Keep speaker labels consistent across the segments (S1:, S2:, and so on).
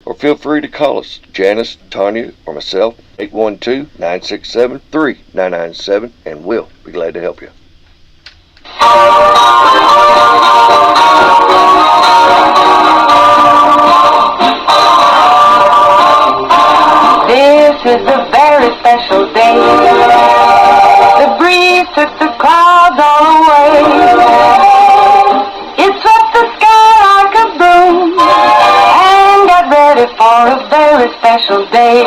S1: or feel free to call us, Janice, Tanya, or myself, 812-967-3997, and we'll be glad to help you.
S2: This is a very special day. The breeze took the clouds all away. It swept the sky like a broom and got ready for a very special day.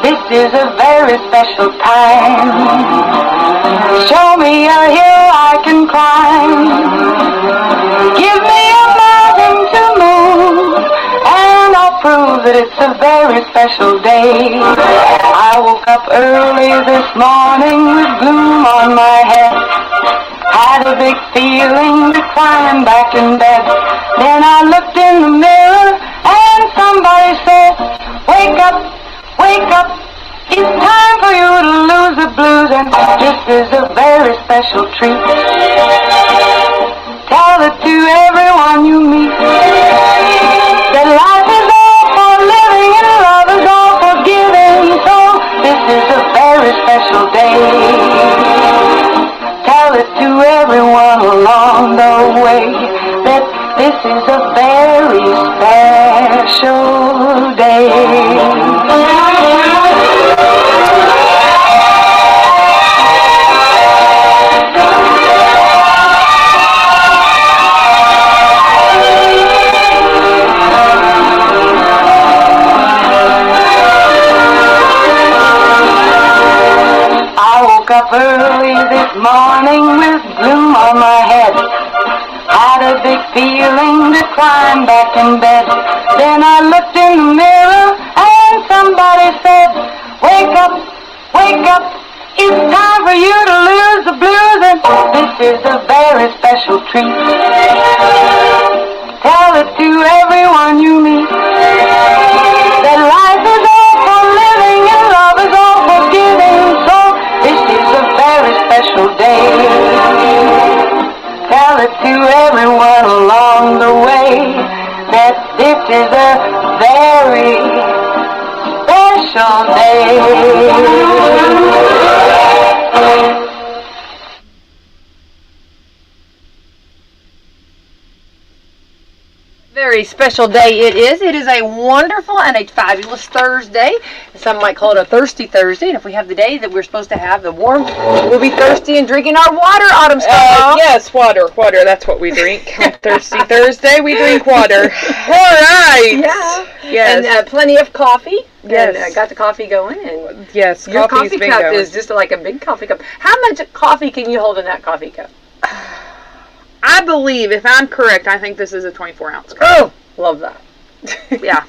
S2: This is a very special time. Show me a hill I can climb. Give me a mountain to move, and I'll prove that it's a very special day. I woke up early this morning with gloom on my head. Had a big feeling to climb back in bed. Then I looked in the mirror and somebody said, wake up, wake up. It's time for you to lose the blues, and this is a very special treat. Tell it to everyone you meet, that life is all for living and love is all for giving. So this is a very special day. Tell it to everyone along the way that this is a very special day. Up early this morning with gloom on my head. Had a big feeling to climb back in bed. Then I looked in the mirror and somebody said, wake up, wake up. It's time for you to lose the blues, and this is a very special treat. Tell it to everyone you meet, that life is all for living and love is all for giving. So this is a very special day. Tell it to everyone along the way that this is a very special day.
S3: Very special day it is. It is a wonderful and a fabulous Thursday. Some might call it a thirsty Thursday. And if we have the day that we're supposed to have, the warm, we'll be thirsty and drinking our water, Autumn Star.
S4: Yes, water. That's what we drink. On thirsty Thursday, we drink water. All right.
S3: Yeah.
S4: Yes.
S3: And plenty of coffee.
S4: Yes.
S3: And got the coffee going. And
S4: yes,
S3: your coffee
S4: been
S3: cup
S4: going.
S3: is just like a big coffee cup. How much coffee can you hold in that coffee cup?
S4: I believe, if I'm correct, I think this is a 24-ounce cup.
S3: Oh, love that.
S4: Yeah.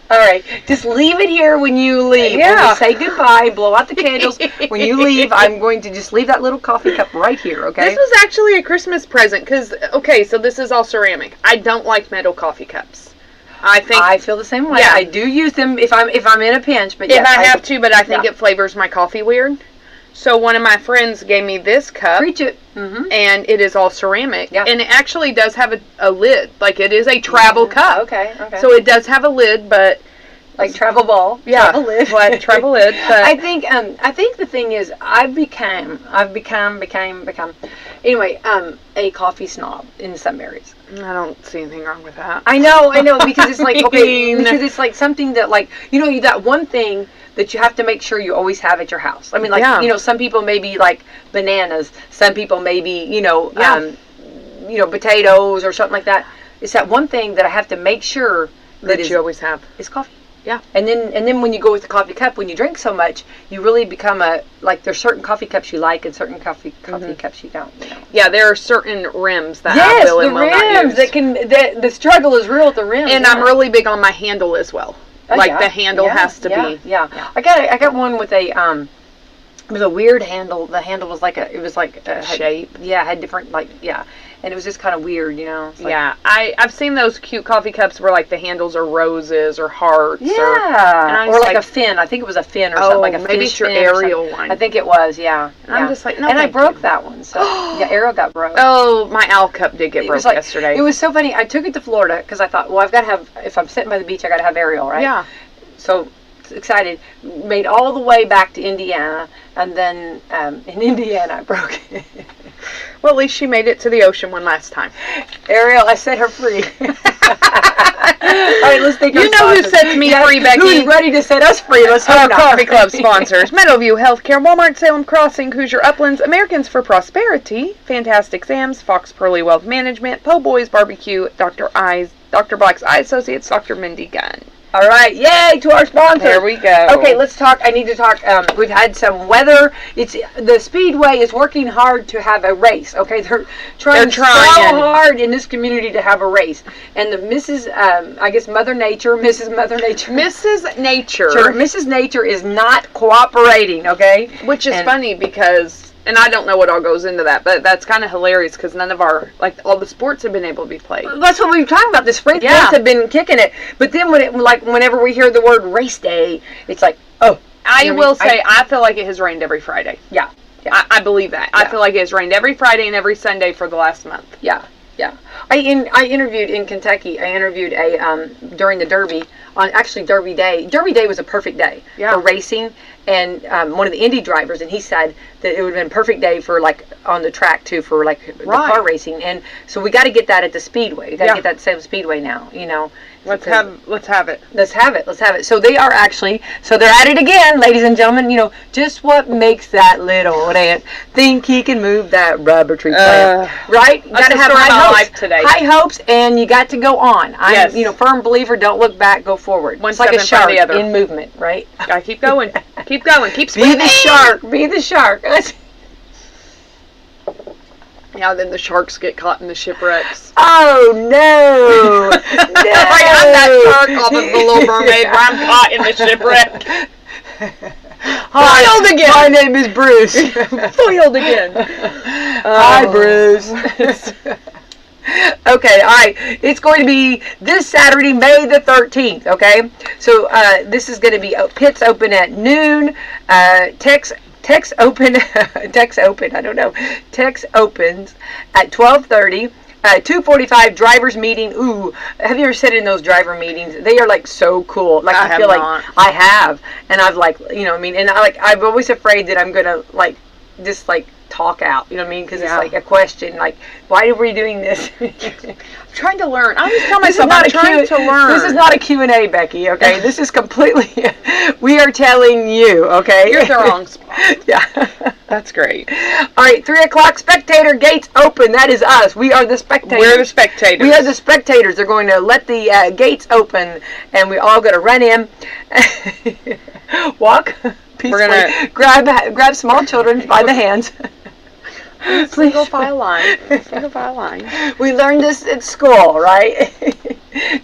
S3: All right. Just leave it here when you leave.
S4: Yeah.
S3: When you say goodbye, blow out the candles. When you leave, I'm going to just leave that little coffee cup right here, okay?
S4: This was actually a Christmas present because, okay, so this is all ceramic. I don't like metal coffee cups. I
S3: feel the same way.
S4: Yeah.
S3: I do use them if I'm in a pinch, but
S4: if
S3: yes,
S4: I have to, but I think it flavors my coffee weird. So one of my friends gave me this cup.
S3: Preach it. Mm-hmm.
S4: And it is all ceramic.
S3: Yeah.
S4: And it actually does have a lid. Like, it is a travel cup.
S3: Okay.
S4: So it does have a lid, but...
S3: Like travel ball.
S4: Yeah.
S3: Travel lid.
S4: Like travel lid. But
S3: I think the thing is, I've become, anyway, a coffee snob in some areas.
S4: I don't see anything wrong with that.
S3: I know, because it's like, okay, because it's like something that, like, that one thing that you have to make sure you always have at your house. I mean, like, some people maybe like bananas, some people maybe, potatoes or something like that. It's that one thing that I have to make sure
S4: that you always have
S3: is coffee.
S4: Yeah.
S3: And then when you go with the coffee cup, when you drink so much, you really become there's certain coffee cups you like and certain coffee cups you don't.
S4: Yeah, there are certain rims that I
S3: yes,
S4: will and will not
S3: rims
S4: use.
S3: the struggle is real with the rims.
S4: And I'm really big on my handle as well. The handle has to be.
S3: Yeah. I got one with a it was a weird handle. The handle was like a shape. Yeah, it had different and it was just kind of weird, you know. It's like,
S4: Yeah, I've seen those cute coffee cups where like the handles are roses or hearts.
S3: Yeah, or like a fin. I think it was a fin or something, like a
S4: maybe
S3: fish
S4: it's your
S3: fin or
S4: Ariel
S3: something.
S4: one.
S3: I think it was, yeah.
S4: And I'm just like, no,
S3: and I
S4: thank
S3: broke
S4: you.
S3: that one, so yeah, Ariel got broke.
S4: Oh, my owl cup did get
S3: It
S4: broke
S3: was like,
S4: yesterday.
S3: It was so funny. I took it to Florida because I thought, well, I've got to have, if I'm sitting by the beach, I got to have Ariel, right?
S4: Yeah.
S3: So excited. Made all the way back to Indiana, and then in Indiana I broke it.
S4: Well, at least she made it to the ocean one last time.
S3: Ariel, I set her free. All right, let's take
S4: You know who sets me free, Becky?
S3: Who's ready to set us free? Let's
S4: Our
S3: hope not.
S4: Coffee Club sponsors: Meadowview Healthcare, Walmart Salem Crossing, Hoosier Uplands, Americans for Prosperity, Fantastic Sam's, Fox Pearly Wealth Management, Po' Boys Barbecue, Dr. Black's Eye Associates, Dr. Mindy Gunn.
S3: All right, yay to our sponsor.
S4: There we go.
S3: Okay, let's talk. I need to talk. We've had some weather. The Speedway is working hard to have a race. Okay, they're trying so hard in this community to have a race. And the Mrs. I guess Mrs. Nature is not cooperating. Okay,
S4: Which is funny because. And I don't know what all goes into that, but that's kind of hilarious because none of our, like, all the sports have been able to be played.
S3: That's what we were talking about. The spring sports have been kicking it. But then whenever we hear the word race day, it's like, oh.
S4: I will say, I feel like it has rained every Friday.
S3: Yeah.
S4: I believe that. Yeah. I feel like it has rained every Friday and every Sunday for the last month.
S3: Yeah. Yeah. I interviewed in Kentucky. I interviewed during the Derby, on actually Derby Day. Derby Day was a perfect day for racing. And one of the Indy drivers, and he said that it would have been a perfect day for like on the track too, for like the car racing. And so we got to get that at the Speedway. We got to get that same Speedway now, you know.
S4: Let's have it.
S3: Let's have it. So they are they're at it again, ladies and gentlemen. You know, just what makes that little ant think he can move that rubber tree plant, right? You got to have high hopes, and you got to go on. I'm, firm believer. Don't look back, go forward.
S4: One
S3: it's like a shark in movement, right?
S4: Gotta keep going. Keep going. Keep swimming.
S3: Be the shark.
S4: Yeah, then the sharks get caught in the shipwrecks.
S3: Oh, no.
S4: Like, I'm that shark off of The Little Mermaid where I'm caught in the shipwreck.
S3: Foiled again. My name is Bruce.
S4: Foiled again.
S3: Hi, Bruce. Okay, all right. It's going to be this Saturday, May the 13th, okay? So this is going to be pits open at noon. Tex opens at 12:30. 2:45 drivers meeting. Ooh, have you ever sat in those driver meetings? They are like so cool. Like I feel like I have, and I've like, and I'm always afraid that I'm gonna like just like talk out, you know what I mean? Because it's like a question, like, why are we doing this?
S4: I'm trying to learn. I always tell myself I'm trying to learn.
S3: This is not a Q&A, Becky, okay? This is completely, we are telling you, okay?
S4: You're the wrong spot.
S3: Yeah.
S4: That's great.
S3: All right, 3 o'clock, spectator gates open. That is us. We are the spectators.
S4: We're the spectators.
S3: We are the spectators. They're going to let the gates open, and we all got to run in, walk peacefully,
S4: we're gonna
S3: grab small children by the hands.
S4: Single file line. Single file line.
S3: We learned this at school, right?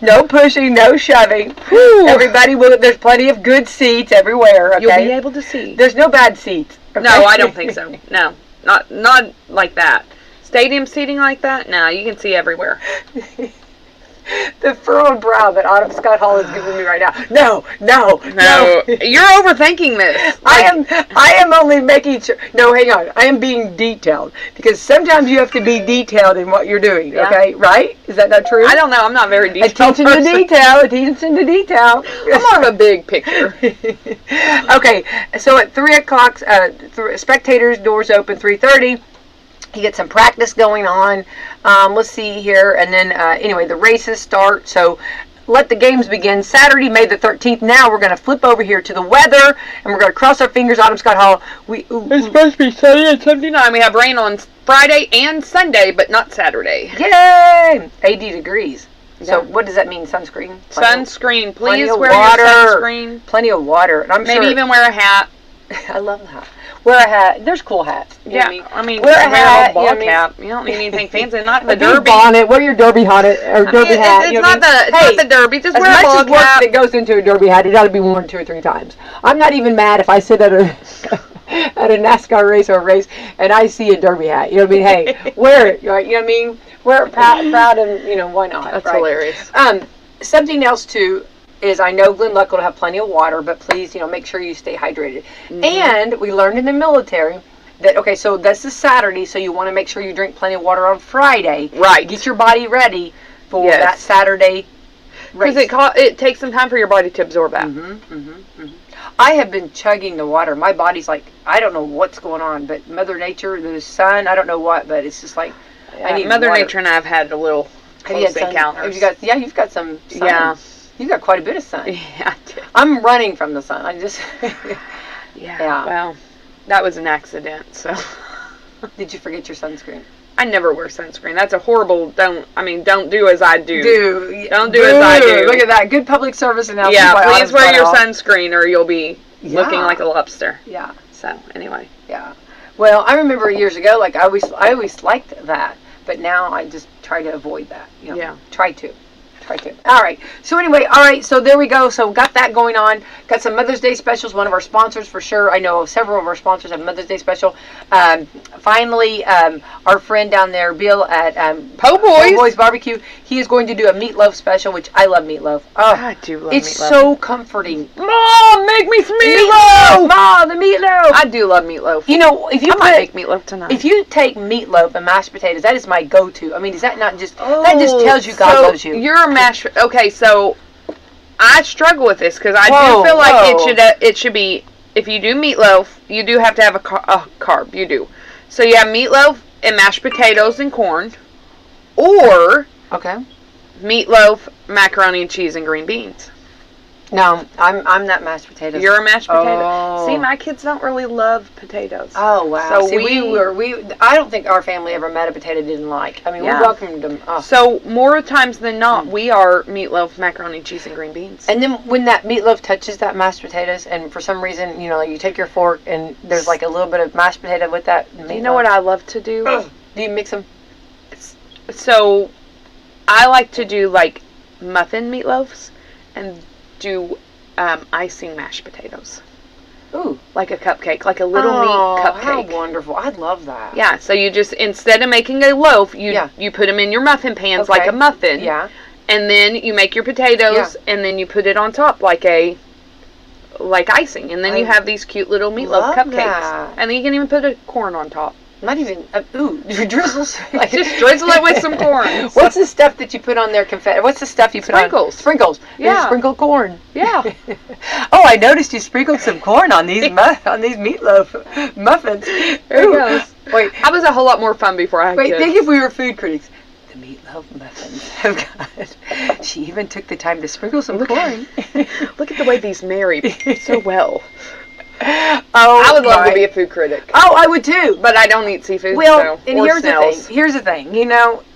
S3: No pushing, no shoving. Whew. Everybody will. There's plenty of good seats everywhere. Okay?
S4: You'll be able to see.
S3: There's no bad seats. Okay?
S4: No, I don't think so. No, not like that. Stadium seating like that? No, you can see everywhere.
S3: The furrowed brow that Autumn Scott Hall is giving me right now. No.
S4: You're overthinking this.
S3: I am only making sure. No, hang on. I am being detailed because sometimes you have to be detailed in what you're doing. Yeah. Okay, right? Is that not true?
S4: I don't know. I'm not very detailed.
S3: Attention to detail.
S4: I'm more of a big picture.
S3: Okay, so at 3 o'clock, spectators doors open 3:30. You get some practice going on. Let's see here. And then, anyway, the races start. So let the games begin Saturday, May the 13th. Now we're going to flip over here to the weather, and we're going to cross our fingers. Autumn Scott Hall.
S4: It's supposed to be sunny and 79. We have rain on Friday and Sunday, but not Saturday.
S3: Yay! 80 degrees. Yeah. So what does that mean? Sunscreen?
S4: Sunscreen. Please wear your sunscreen.
S3: Plenty of water. And I'm
S4: maybe even wear a hat.
S3: I love that. Wear a hat. There's cool hats.
S4: Yeah, I mean, wear a hat. A ball cap. You don't need anything fancy. Not the derby.
S3: Bonnet. Wear your derby hat or derby hat.
S4: It's not the derby. Just wear a ball cap. As much work
S3: that goes into a derby hat, it ought to be worn 2 or 3 times. I'm not even mad if I sit at a NASCAR race or a race and I see a derby hat. You know what I mean? Hey, wear it. Right? You know what I mean? We're proud and, why not?
S4: That's
S3: right?
S4: hilarious.
S3: Something else, too, is I know Glen Luck will have plenty of water, but please, make sure you stay hydrated.
S4: Mm-hmm.
S3: And we learned in the military that, okay, so that's the Saturday, so you want to make sure you drink plenty of water on Friday.
S4: Right.
S3: Get your body ready for
S4: Yes.
S3: that Saturday race.
S4: Because it takes some time for your body to absorb that.
S3: I have been chugging the water. My body's like, I don't know what's going on, but Mother Nature, the sun, I don't know what, but it's just like, I need
S4: Mother
S3: water.
S4: Nature and I have had a little
S3: Have you had
S4: close
S3: sun?
S4: encounters.
S3: You've got some sun.
S4: Yeah.
S3: You've got quite a bit of sun.
S4: Yeah, I did.
S3: I'm running from the sun. I just.
S4: Yeah. Well, that was an accident, so.
S3: Did you forget your sunscreen?
S4: I never wear sunscreen. That's a horrible, don't do as I do. Don't do
S3: Boo.
S4: as I do.
S3: Look at that. Good public service announcement.
S4: Yeah,
S3: by
S4: please
S3: Autumn's
S4: wear your
S3: Cutoff.
S4: sunscreen or you'll be looking
S3: Yeah.
S4: like a lobster.
S3: Yeah.
S4: So, anyway.
S3: Yeah. Well, I remember years ago, like I always liked that, but now I just try to avoid that.
S4: Yeah.
S3: Try to. All right. So anyway, so there we go. So got that going on. Got some Mother's Day specials. One of our sponsors for sure. I know several of our sponsors have Mother's Day special. Finally, our friend down there, Bill at
S4: Po' Boys
S3: Barbecue, he is going to do a meatloaf special, which I love meatloaf. Oh,
S4: I do love
S3: it's
S4: meatloaf.
S3: so comforting.
S4: Mom, make me some meatloaf!
S3: Mom, the meatloaf.
S4: I do love meatloaf.
S3: If you
S4: I might make meatloaf tonight.
S3: If you take meatloaf and mashed potatoes, that is my go-to. I mean, is that not just that just tells you God
S4: so
S3: loves you?
S4: You're a mashed. Okay, so I struggle with this because I
S3: Whoa,
S4: do feel like
S3: whoa.
S4: it should be. If you do meatloaf, you do have to have a carb. You do. So you have meatloaf and mashed potatoes and corn, or
S3: Okay.
S4: meatloaf, macaroni and cheese, and green beans.
S3: No, I'm not mashed potatoes.
S4: You're a mashed potato.
S3: Oh.
S4: See, my kids don't really love potatoes.
S3: Oh wow!
S4: So
S3: See, we I don't think our family ever met a potato didn't like. I mean,
S4: Yeah.
S3: we welcomed them. Oh.
S4: So more times than not, we are meatloaf, macaroni, cheese, and green beans.
S3: And then when that meatloaf touches that mashed potatoes, and for some reason, you take your fork and there's like a little bit of mashed potato with that meatloaf.
S4: You know what I love to do?
S3: Do you mix them?
S4: So I like to do like muffin meatloafs and do icing mashed potatoes.
S3: Ooh,
S4: Like a cupcake, like a little meat cupcake.
S3: How wonderful! I'd love that.
S4: Yeah, so you just, instead of making a loaf, you put them in your muffin pans like
S3: Okay.
S4: a muffin.
S3: Yeah.
S4: And then you make your potatoes and then you put it on top like icing. And then you have these cute little meatloaf
S3: love
S4: cupcakes.
S3: that.
S4: And then you can even put a corn on top.
S3: Not even. You drizzle.
S4: Just drizzle it with some corn.
S3: What's the stuff that you put on there? What's the stuff you put
S4: Sprinkles.
S3: on? Sprinkles.
S4: Yeah.
S3: Sprinkled corn.
S4: Yeah.
S3: Oh, I noticed you sprinkled some corn on these on these meatloaf muffins.
S4: There
S3: Ooh.
S4: it goes.
S3: Wait,
S4: I was a whole lot more fun before I had kids.
S3: think if we were food critics. The meatloaf muffins have got. She even took the time to sprinkle some corn.
S4: Look at the way these marry so well.
S3: Oh,
S4: I would love to be a food critic.
S3: Oh, I would too.
S4: But I don't eat seafood.
S3: Well,
S4: so,
S3: and
S4: or
S3: here's
S4: snails.
S3: the thing. Here's the thing.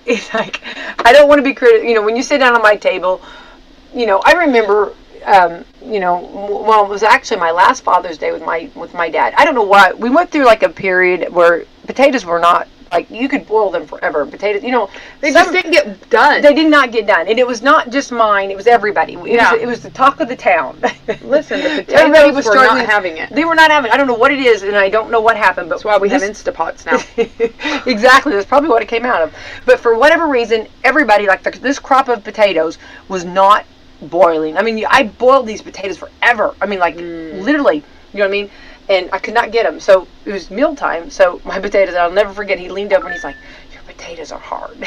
S3: It's like I don't want to be critical. When you sit down on my table, I remember. Well, it was actually my last Father's Day with my dad. I don't know why. We went through like a period where potatoes were not like you could boil them forever. Potatoes,
S4: They just didn't get done.
S3: They did not get done, and it was not just mine. It was everybody. It was the talk of the town.
S4: Listen, the
S3: Everybody
S4: potatoes
S3: was
S4: were
S3: struggling.
S4: not having it.
S3: They were not having it. I don't know what it is, and I don't know what happened. But
S4: That's why we have
S3: this-
S4: Instapots now.
S3: Exactly. That's probably what it came out of. But for whatever reason, everybody, this crop of potatoes was not boiling. I mean, I boiled these potatoes forever. I mean, literally, you know what I mean? And I could not get them. So it was mealtime. So my potatoes, I'll never forget, he leaned over and he's like, your potatoes are hard.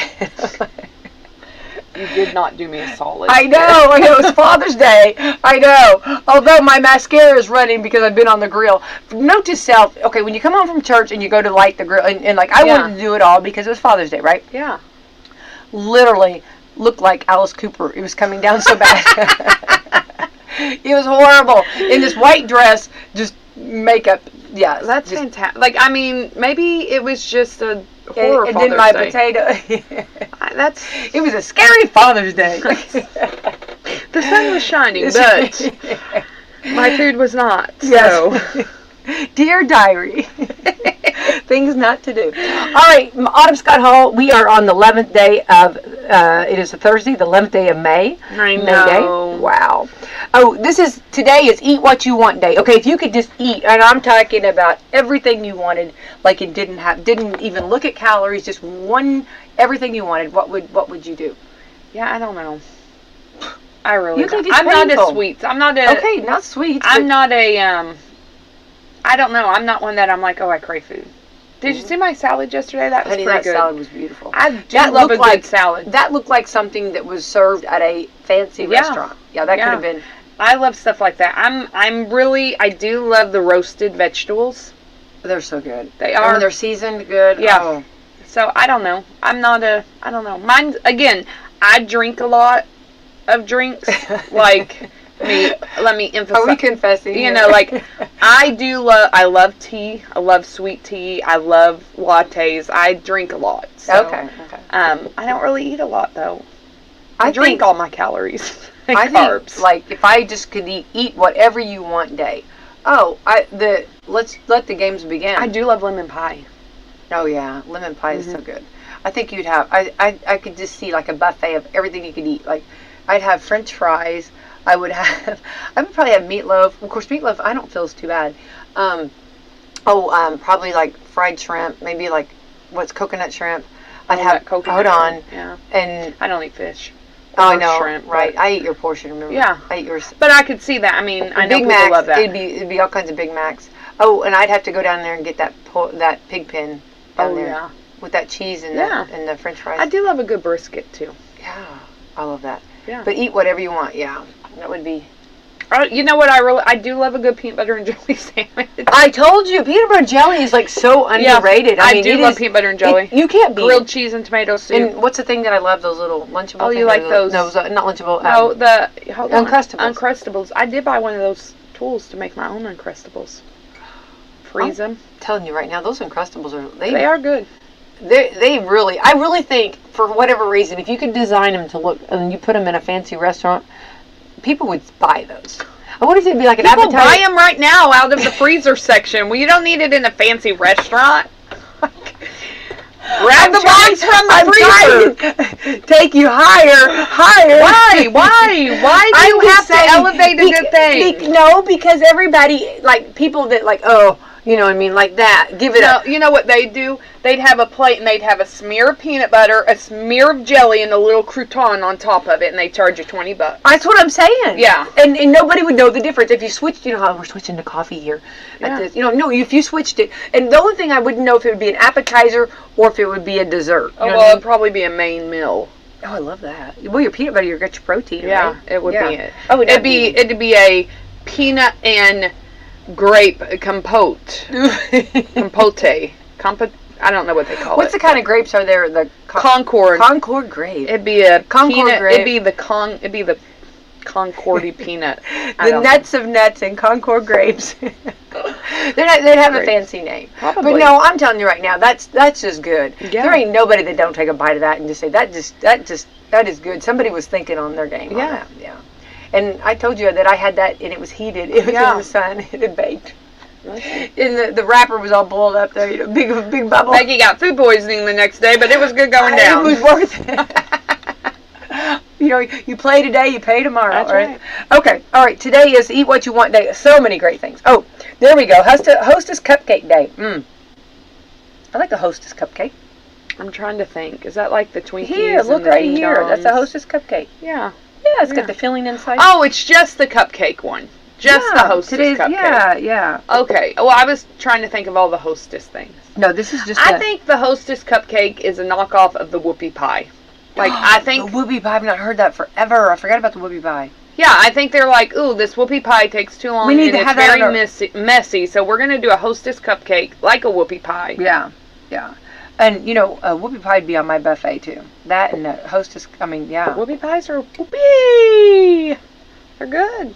S4: You did not do me a solid.
S3: I know. It's Father's Day. I know. Although my mascara is running because I've been on the grill. Note to self, okay, when you come home from church and you go to light the grill, and I wanted to do it all because it was Father's Day, right?
S4: Yeah.
S3: Literally looked like Alice Cooper. It was coming down so bad. It was horrible. In this white dress, just makeup. Yeah.
S4: That's
S3: just,
S4: fantastic. Like, I mean, maybe it was just a horror
S3: and
S4: Father's
S3: then my
S4: Day.
S3: potato.
S4: That's
S3: It was a scary Father's Day.
S4: the sun was shining, but my food was not.
S3: Yes.
S4: So.
S3: Dear diary, things not to do. All right, Autumn Scott Hall. We are on the 11th day of. It is a Thursday, the 11th day of May.
S4: I
S3: May
S4: know.
S3: Day. Wow. Oh, today is Eat What You Want Day. Okay, if you could just eat, and I'm talking about everything you wanted, like it didn't even look at calories, just one everything you wanted, what would you do?
S4: Yeah, I don't know. I really
S3: You think
S4: don't.
S3: it's
S4: I'm not
S3: painful.
S4: a sweets. I'm not a.
S3: Okay, not sweet.
S4: I'm not a. I don't know. I'm not one that I'm like, oh, I crave food. Did you see my salad yesterday? That was
S3: Honey,
S4: pretty
S3: that
S4: good.
S3: salad was beautiful.
S4: I do
S3: That
S4: love a
S3: looked like-
S4: good salad.
S3: That looked like something that was served at a fancy restaurant. Yeah, that could have been.
S4: I love stuff like that. I do love the roasted vegetables.
S3: They're so good.
S4: They
S3: And
S4: are.
S3: when they're seasoned good.
S4: Yeah.
S3: Oh.
S4: So I don't know. I don't know. Mine, again, I drink a lot of drinks. Like, let me emphasize.
S3: Are we confessing?
S4: You
S3: here?
S4: know, like, I love tea. I love sweet tea. I love lattes. I drink a lot. So,
S3: Okay.
S4: I don't really eat a lot, though.
S3: I
S4: drink
S3: think-
S4: all my calories and
S3: I
S4: carbs.
S3: think, like, if I just could eat whatever you want day. Oh, let's let the games begin.
S4: I do love lemon pie.
S3: Oh yeah, lemon pie is so good. I think you'd have. I could just see like a buffet of everything you could eat. Like, I'd have French fries. I would probably have meatloaf. Of course, meatloaf I don't feel is too bad. Probably like fried shrimp. Maybe like what's coconut shrimp. I'd have
S4: coconut.
S3: Hold on.
S4: Yeah.
S3: And
S4: I don't eat fish.
S3: I
S4: or
S3: know,
S4: shrimp,
S3: right?
S4: but-
S3: I eat your portion. Remember?
S4: Yeah.
S3: I eat yours.
S4: But I could see that. I mean, I know
S3: Big
S4: people
S3: Macs.
S4: love that.
S3: It'd be all kinds of Big Macs. Oh, and I'd have to go down there and get that pig pen down there
S4: Yeah.
S3: with that cheese and
S4: Yeah.
S3: the French fries.
S4: I do love a good brisket, too.
S3: Yeah, I love that.
S4: Yeah.
S3: But eat whatever you want. Yeah, that would be.
S4: You know what? I do love a good peanut butter and jelly sandwich.
S3: I told you, peanut butter and jelly is like so underrated.
S4: I
S3: mean,
S4: do
S3: it
S4: love
S3: is-
S4: peanut butter and jelly.
S3: You can't beat
S4: Grilled
S3: it.
S4: cheese and tomato soup.
S3: And what's the thing that I love? Those little Lunchable.
S4: Oh, you
S3: things,
S4: like those?
S3: No, not Lunchable.
S4: No, hold on.
S3: Uncrustables.
S4: Uncrustables. I did buy one of those tools to make my own Uncrustables. Freeze them.
S3: I'm telling you right now, those Uncrustables
S4: They are good.
S3: They really. I really think for whatever reason, if you could design them to look and you put them in a fancy restaurant, people would buy those. I wonder if it'd be like an
S4: People
S3: appetizer.
S4: buy them right now out of the freezer section. Well, you don't need it in a fancy restaurant. Grab the box from the freezer.
S3: Trying to take you higher.
S4: Why do you have to elevate a good thing?
S3: No, because everybody, like, people that, like, oh, you know what I mean, like that, give it up.
S4: You know what they'd do? They'd have a plate and they'd have a smear of peanut butter, a smear of jelly, and a little crouton on top of it, and they charge you $20.
S3: That's what I'm saying.
S4: Yeah.
S3: And nobody would know the difference if you switched. You know how we're switching to coffee here.
S4: Yeah.
S3: At this, you know, no, if you switched it. And the only thing I wouldn't know if it would be an appetizer or if it would be a dessert. You
S4: Oh,
S3: know
S4: well,
S3: what I
S4: it'd probably be a main meal.
S3: mean? Oh, I love that. Well, your peanut butter, you get your protein.
S4: Yeah,
S3: right?
S4: it would
S3: Yeah.
S4: be it.
S3: Oh,
S4: it'd be a peanut and grape compote. Compote. I don't know what they call
S3: What's
S4: it.
S3: the kind of grapes are there? The
S4: Concord?
S3: Concord grape.
S4: It'd be a
S3: Concord
S4: peanut.
S3: grape.
S4: It'd be the Concordy peanut.
S3: The nuts of nuts and Concord grapes. They'd have a
S4: Grapes.
S3: fancy name.
S4: Probably.
S3: But no, I'm telling you right now, that's just good.
S4: Yeah.
S3: There ain't nobody that don't take a bite of that and just say that is good. Somebody was thinking on their game. On
S4: Yeah.
S3: that. Yeah. And I told you that I had that and it was heated. It was
S4: Yeah.
S3: in the sun. It had baked. And the wrapper was all boiled up there. You know, big bubble.
S4: Maggie got food poisoning the next day, but it was good going down.
S3: It was worth it. You know, you play today, you pay tomorrow.
S4: That's
S3: right? Okay, all right. Today is Eat What You Want Day. So many great things. Oh, there we go. Hostess Cupcake Day. I like a Hostess Cupcake.
S4: I'm trying to think. Is that like the Twinkies?
S3: Here,
S4: and
S3: look
S4: the
S3: right
S4: Ding
S3: here. That's a
S4: Dongs?
S3: Hostess Cupcake.
S4: Yeah.
S3: Yeah, it's
S4: Yeah.
S3: got the filling inside.
S4: Oh, it's just the cupcake one. Just the Hostess
S3: today's,
S4: cupcake.
S3: Yeah.
S4: Okay. Well, I was trying to think of all the Hostess things.
S3: No, this is just.
S4: I think the Hostess cupcake is a knockoff of the whoopie pie. Like, I think,
S3: the whoopie pie. I've not heard that forever. I forgot about the whoopie pie.
S4: yeah, I think they're like, ooh, this whoopie pie takes too long
S3: We need
S4: and
S3: to have
S4: it's
S3: that
S4: very
S3: on our-
S4: messy, so we're going to do a Hostess cupcake like a whoopie pie.
S3: Yeah. And you know, whoopie pie would be on my buffet too. That and Hostess. I mean, yeah.
S4: Whoopie pies are whoopie. They're good.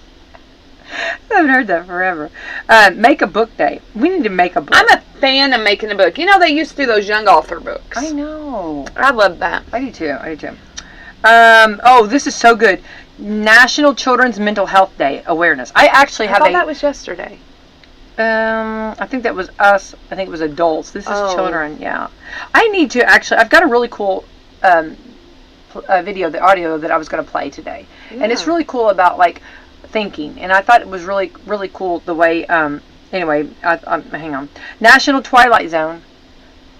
S3: I haven't heard that forever. Make a book day. We need to make a book.
S4: I'm a fan of making a book. You know, they used to do those young author books.
S3: I know.
S4: I love that.
S3: I do too. Oh, this is so good. National Children's Mental Health Day awareness. I actually
S4: I
S3: have
S4: thought that was yesterday.
S3: I think that was us. I think it was adults. This is
S4: Oh.
S3: children. Yeah. I need to actually. I've got a really cool video, the audio that I was going to play today, and it's
S4: Yeah.
S3: really cool about like thinking. And I thought it was really cool the way. Anyway, hang on. National Twilight Zone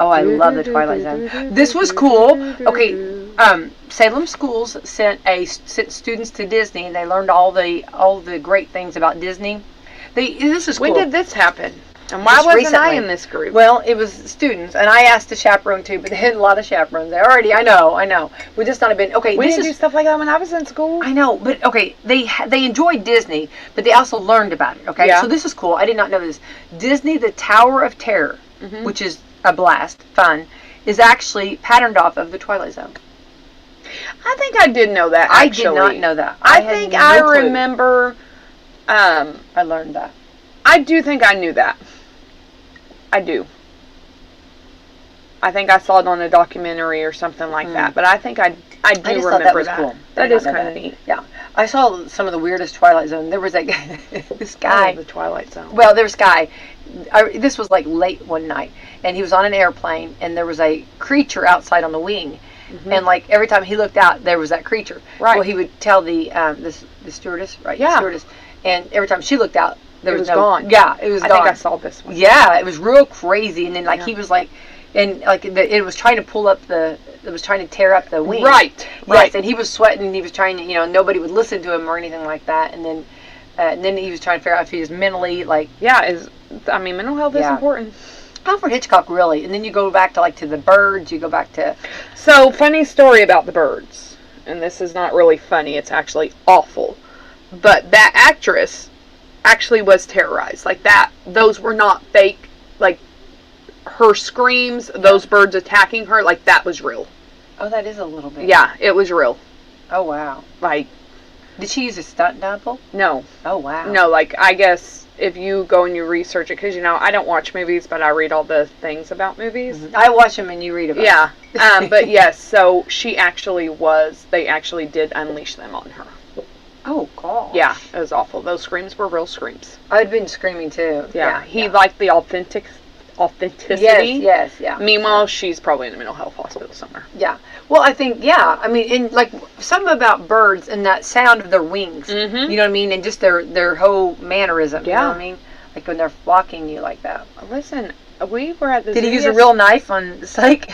S3: Oh, I love the Twilight Zone. This was cool. Okay, Salem schools sent students to Disney, and they learned all the great things about Disney. This is cool.
S4: When did this happen? And why
S3: Just
S4: wasn't I
S3: recently.
S4: in this group?
S3: Well, it was students, and I asked to chaperone too, but they had a lot of chaperones. I know. We just not been okay.
S4: We
S3: this
S4: didn't do stuff like that when I was in school.
S3: I know, but okay, they enjoyed Disney, but they also learned about it. Okay,
S4: Yeah.
S3: so this is cool. I did not know this. Disney, the Tower of Terror, which is a blast, fun, is actually patterned off of the Twilight Zone.
S4: I think I did know that.
S3: I
S4: Actually.
S3: did not know that.
S4: I
S3: had
S4: think
S3: no
S4: I
S3: clue.
S4: remember.
S3: I learned that.
S4: I do think I knew that. I do. I think I saw it on a documentary or something like that. But I think I do
S3: I just
S4: remember
S3: thought that was cool.
S4: That
S3: I did
S4: is
S3: not know
S4: kind of
S3: that.
S4: neat.
S3: Yeah, I saw some of the weirdest Twilight Zone. There was like this guy.
S4: The Twilight Zone.
S3: Well, there was a guy. This was like late one night, and he was on an airplane, and there was a creature outside on the wing, and like every time he looked out, there was that creature.
S4: Right.
S3: Well, he would tell the stewardess, right?
S4: Yeah.
S3: The stewardess, and every time she looked out, there
S4: It
S3: was
S4: was gone.
S3: Yeah, it was
S4: I
S3: gone.
S4: think I saw this one.
S3: Yeah, it was real crazy, and then like
S4: Yeah.
S3: he was like, and like it was trying to pull up it was trying to tear up the wing.
S4: Right.
S3: Yes,
S4: Right.
S3: and he was sweating, and he was trying to, nobody would listen to him or anything like that, and then he was trying to figure out if he was mentally like.
S4: Yeah. Mental health is
S3: Yeah.
S4: important.
S3: Alfred Hitchcock, really, and then you go back to the birds. You go back to.
S4: So, funny story about the birds. And this is not really funny. It's actually awful. But that actress actually was terrorized. Like that. Those were not fake. Like her screams, those birds attacking her, like that was real.
S3: Oh, that is a little bit.
S4: Yeah, it was real.
S3: Oh wow.
S4: Like,
S3: Did she use a stunt double?
S4: no.
S3: Oh wow.
S4: No, like, I guess if you go and you research it, because, I don't watch movies, but I read all the things about movies.
S3: I watch them and you read about.
S4: Yeah.
S3: them.
S4: But yes, so they actually did unleash them on her.
S3: Oh god.
S4: Yeah, it was awful. Those screams were real screams.
S3: I'd been screaming too.
S4: Yeah. He liked the authenticity.
S3: Yes, yeah.
S4: Meanwhile, she's probably in a mental health hospital somewhere.
S3: Yeah. Well, I think, I mean, in like something about birds and that sound of their wings.
S4: Mhm.
S3: You know what I mean? And just their whole mannerism. You know
S4: Yeah.
S3: what I mean? Like when they're flocking you like that.
S4: Listen, we were at the
S3: Did he
S4: zoo
S3: use a real knife on Psych?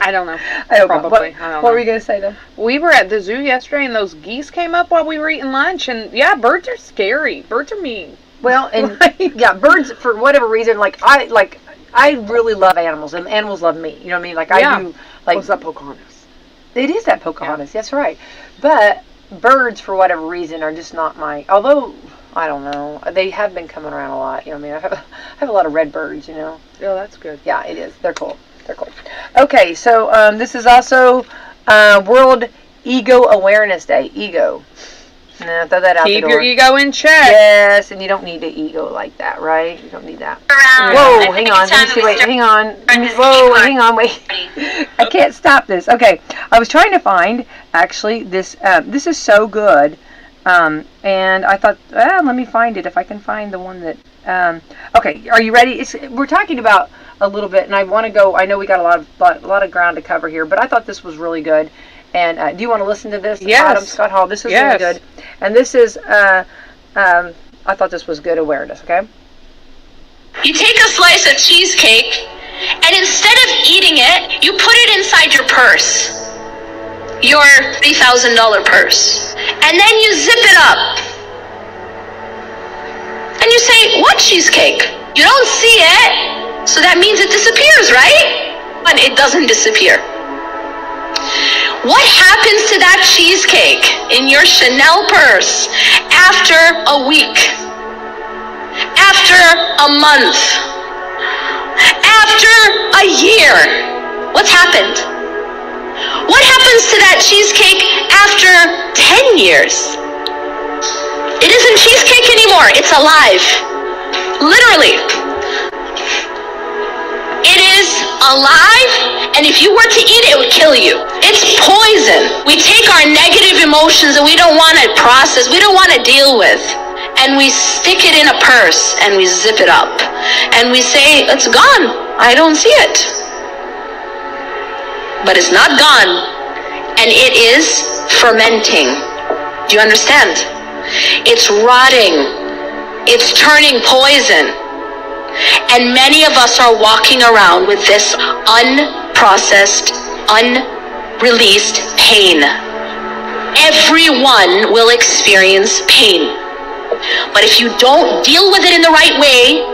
S4: I don't know.
S3: I don't know.
S4: Probably. I don't know.
S3: What were you gonna say though?
S4: We were at the zoo yesterday, and those geese came up while we were eating lunch, and yeah, birds are scary. Birds are mean.
S3: Well, and yeah, birds for whatever reason, I really love animals, and animals love me. You know what I mean? Like
S4: Yeah.
S3: I do. Like
S4: What's that, Pocahontas?
S3: it is that Pocahontas. That's right. But birds, for whatever reason, are just not my. Although I don't know, they have been coming around a lot. You know what I mean? I have a lot of red birds. You know.
S4: Yeah, that's good.
S3: Yeah, it is. They're cool. They're cool. Okay, so this is also World Ego Awareness Day. Ego. No, throw that out the
S4: Keep
S3: door.
S4: your ego in check.
S3: Yes, and you don't need an ego like that, right? You don't need that.
S5: Around.
S3: Whoa,
S5: I
S3: hang
S5: think
S3: on.
S5: it's
S3: Let me
S5: time
S3: see.
S5: we
S3: Wait,
S5: start
S3: hang on.
S5: practicing
S3: Whoa,
S5: keyboard.
S3: hang on. Wait. I can't stop this. Okay, I was trying to find actually this. This is so good, and I thought, let me find it if I can find the one that. Okay, are you ready? We're talking about a little bit, and I want to go. I know we got a lot of ground to cover here, but I thought this was really good. And do you want to listen to this?
S4: Yes.
S3: Adam Scott Hall. This is
S4: Yes.
S3: really good. And this is, I thought this was good awareness, okay?
S5: You take a slice of cheesecake, and instead of eating it, you put it inside your purse. Your $3,000 purse. And then you zip it up. And you say, what cheesecake? You don't see it, so that means it disappears, right? But it doesn't disappear. What happens to that cheesecake in your Chanel purse after a week? After a month? After a year? What's happened? What happens to that cheesecake after 10 years? It isn't cheesecake anymore. It's alive. Literally. It is alive, and if you were to eat it, it would kill you. It's poison. We take our negative emotions that we don't want to process, we don't want to deal with, and we stick it in a purse, and we zip it up. And we say, it's gone. I don't see it. But it's not gone, and it is fermenting. Do you understand? It's rotting. It's turning poison. And many of us are walking around with this unprocessed, unreleased pain. Everyone will experience pain. But if you don't deal with it in the right way,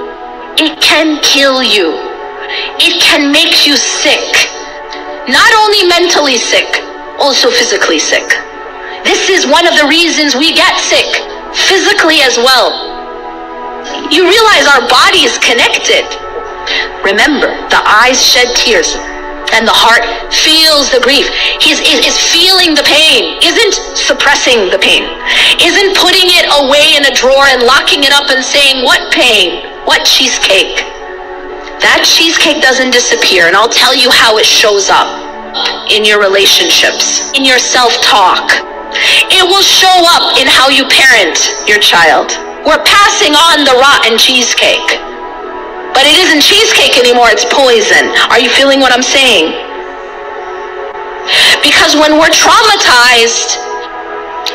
S5: it can kill you. It can make you sick. Not only mentally sick, also physically sick. This is one of the reasons we get sick, physically as well. You realize our body is connected. Remember, the eyes shed tears, and the heart feels the grief. Is feeling the pain, isn't suppressing the pain, isn't putting it away in a drawer and locking it up and saying, what pain, what cheesecake. That cheesecake doesn't disappear, and I'll tell you how it shows up in your relationships, in your self-talk. It will show up in how you parent your child. We're passing on the rotten cheesecake. But it isn't cheesecake anymore, it's poison. Are you feeling what I'm saying? Because when we're traumatized,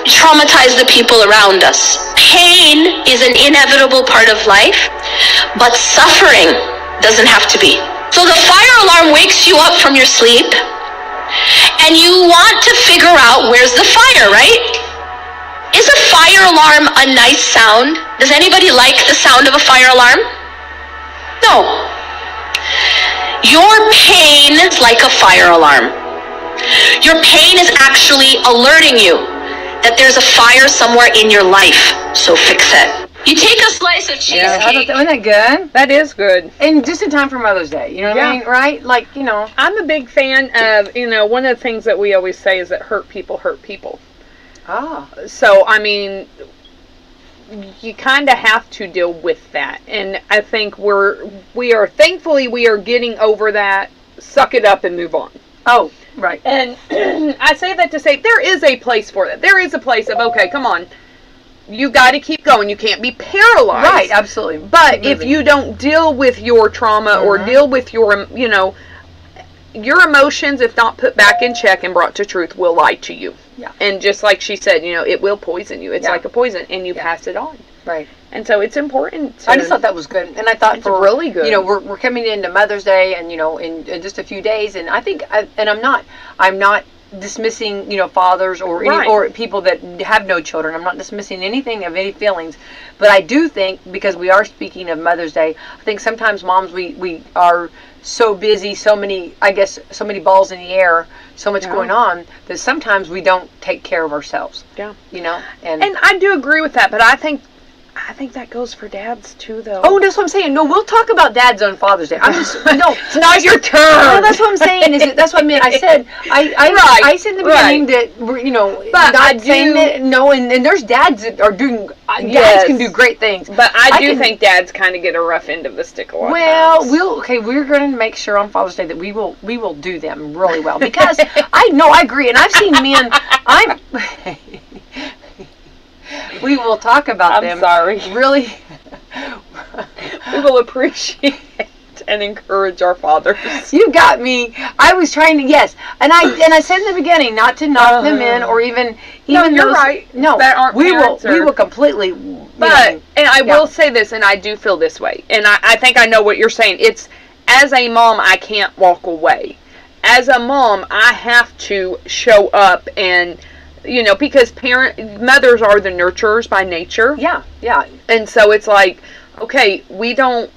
S5: we traumatize the people around us. Pain is an inevitable part of life, but suffering doesn't have to be. So the fire alarm wakes you up from your sleep, and you want to figure out where's the fire, right? Is a fire alarm a nice sound? Does anybody like the sound of a fire alarm? No. Your pain is like a fire alarm. Your pain is actually alerting you that there's a fire somewhere in your life, so fix it. You take a slice of cheesecake.
S3: Yeah, isn't that good?
S4: That is good.
S3: And just in time for Mother's Day, you know what I mean? Right? Like, you know.
S4: I'm a big fan of, one of the things that we always say is that hurt people hurt people.
S3: Ah.
S4: So, I mean, you kind of have to deal with that. And I think thankfully we are getting over that. Suck it up and move on.
S3: Oh, right.
S4: And I say that to say there is a place for that. There is a place of, okay, come on. You got to keep going. You can't be paralyzed.
S3: Right, absolutely.
S4: But if you don't deal with your trauma or deal with your, your emotions, if not put back in check and brought to truth, will lie to you.
S3: Yeah.
S4: And just like she said, it will poison you. It's like a poison, and you pass it on.
S3: Right.
S4: And so it's important.
S3: I just thought that was good, and I thought
S4: it's really good.
S3: We're coming into Mother's Day, and in just a few days, and I think, I'm not dismissing fathers or or people that have no children. I'm not dismissing anything of any feelings, but I do think, because we are speaking of Mother's Day, I think sometimes moms we are so busy, so many balls in the air, so much going on, that sometimes we don't take care of ourselves.
S4: Yeah.
S3: And
S4: I do agree with that, but I think that goes for dads too, though.
S3: Oh, that's what I'm saying. No, we'll talk about dads on Father's Day. I'm just
S4: it's not your turn.
S3: No, that's what I'm saying. That's what I meant. I said I said in the beginning that we're
S4: but
S3: not saying that and there's dads that are doing dads can do great things.
S4: But I do think dads kind of get a rough end of the stick a lot.
S3: Well, we're going to make sure on Father's Day that we will do them really well, because I agree, and I've seen men. We will talk about them.
S4: I'm sorry.
S3: Really.
S4: We will appreciate and encourage our fathers.
S3: You got me. I was trying to, yes. And I said in the beginning not to knock them in, or even
S4: no, you're
S3: those,
S4: right.
S3: No,
S4: that aren't
S3: we will completely.
S4: But and I will say this, and I do feel this way, and I think I know what you're saying. It's, as a mom, I can't walk away. As a mom, I have to show up and. Because mothers are the nurturers by nature.
S3: Yeah, yeah.
S4: And so it's like, okay, we don't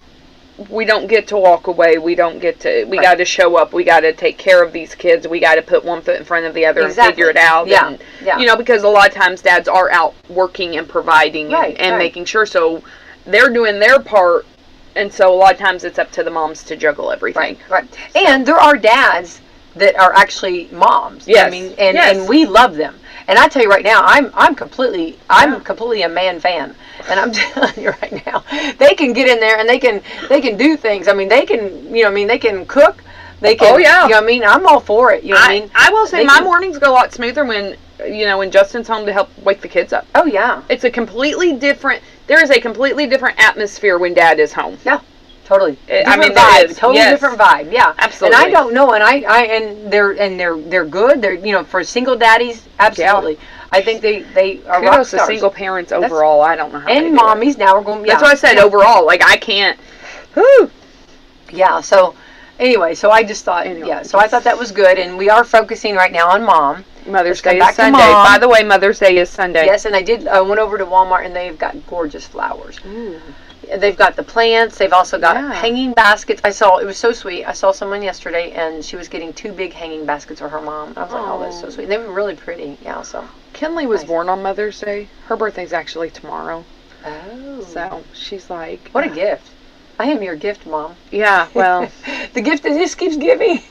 S4: get to walk away. We don't get to. We got to show up. We got to take care of these kids. We got to put one foot in front of the other and figure it out.
S3: Yeah,
S4: and, because a lot of times dads are out working and providing and making sure. So they're doing their part, and so a lot of times it's up to the moms to juggle everything. Right.
S3: So. And there are dads that are actually moms.
S4: Yes.
S3: I mean, and we love them. And I tell you right now, I'm completely a man fan, and I'm telling you right now, they can get in there and they can do things. I mean, they can they can cook, they can.
S4: Oh yeah.
S3: I'm all for it.
S4: I will say my mornings go a lot smoother when Justin's home to help wake the kids up.
S3: Oh yeah.
S4: It's a completely different. There is a completely different atmosphere when Dad is home.
S3: Yeah. Totally.
S4: Totally
S3: different vibe. Yeah,
S4: absolutely.
S3: And I don't know, and they're good. They're for single daddies. Absolutely. Yeah. I think they are rock stars.
S4: To single parents overall. I don't know how.
S3: And mommies now we're going. Yeah.
S4: That's what I said overall. Like I can't. Whew.
S3: Yeah, so anyway, so I just thought, so I thought that was good, and we are focusing right now on Mom.
S4: Mother's
S3: Let's
S4: Day
S3: go back
S4: is
S3: to
S4: Sunday.
S3: Mom.
S4: By the way, Mother's Day is Sunday.
S3: Yes, and I went over to Walmart, and they've got gorgeous flowers.
S4: Ooh.
S3: They've got the plants. They've also got
S4: Yeah.
S3: hanging baskets. It was so sweet. I saw someone yesterday, and she was getting 2 big hanging baskets for her mom. I was like, oh, that's so sweet. They were really pretty. Yeah, so.
S4: Kinley was
S3: Nice.
S4: born on Mother's Day. Her birthday's actually tomorrow.
S3: Oh.
S4: So she's like,
S3: What a gift. I am your gift, Mom.
S4: yeah, well,
S3: The gift that just keeps giving.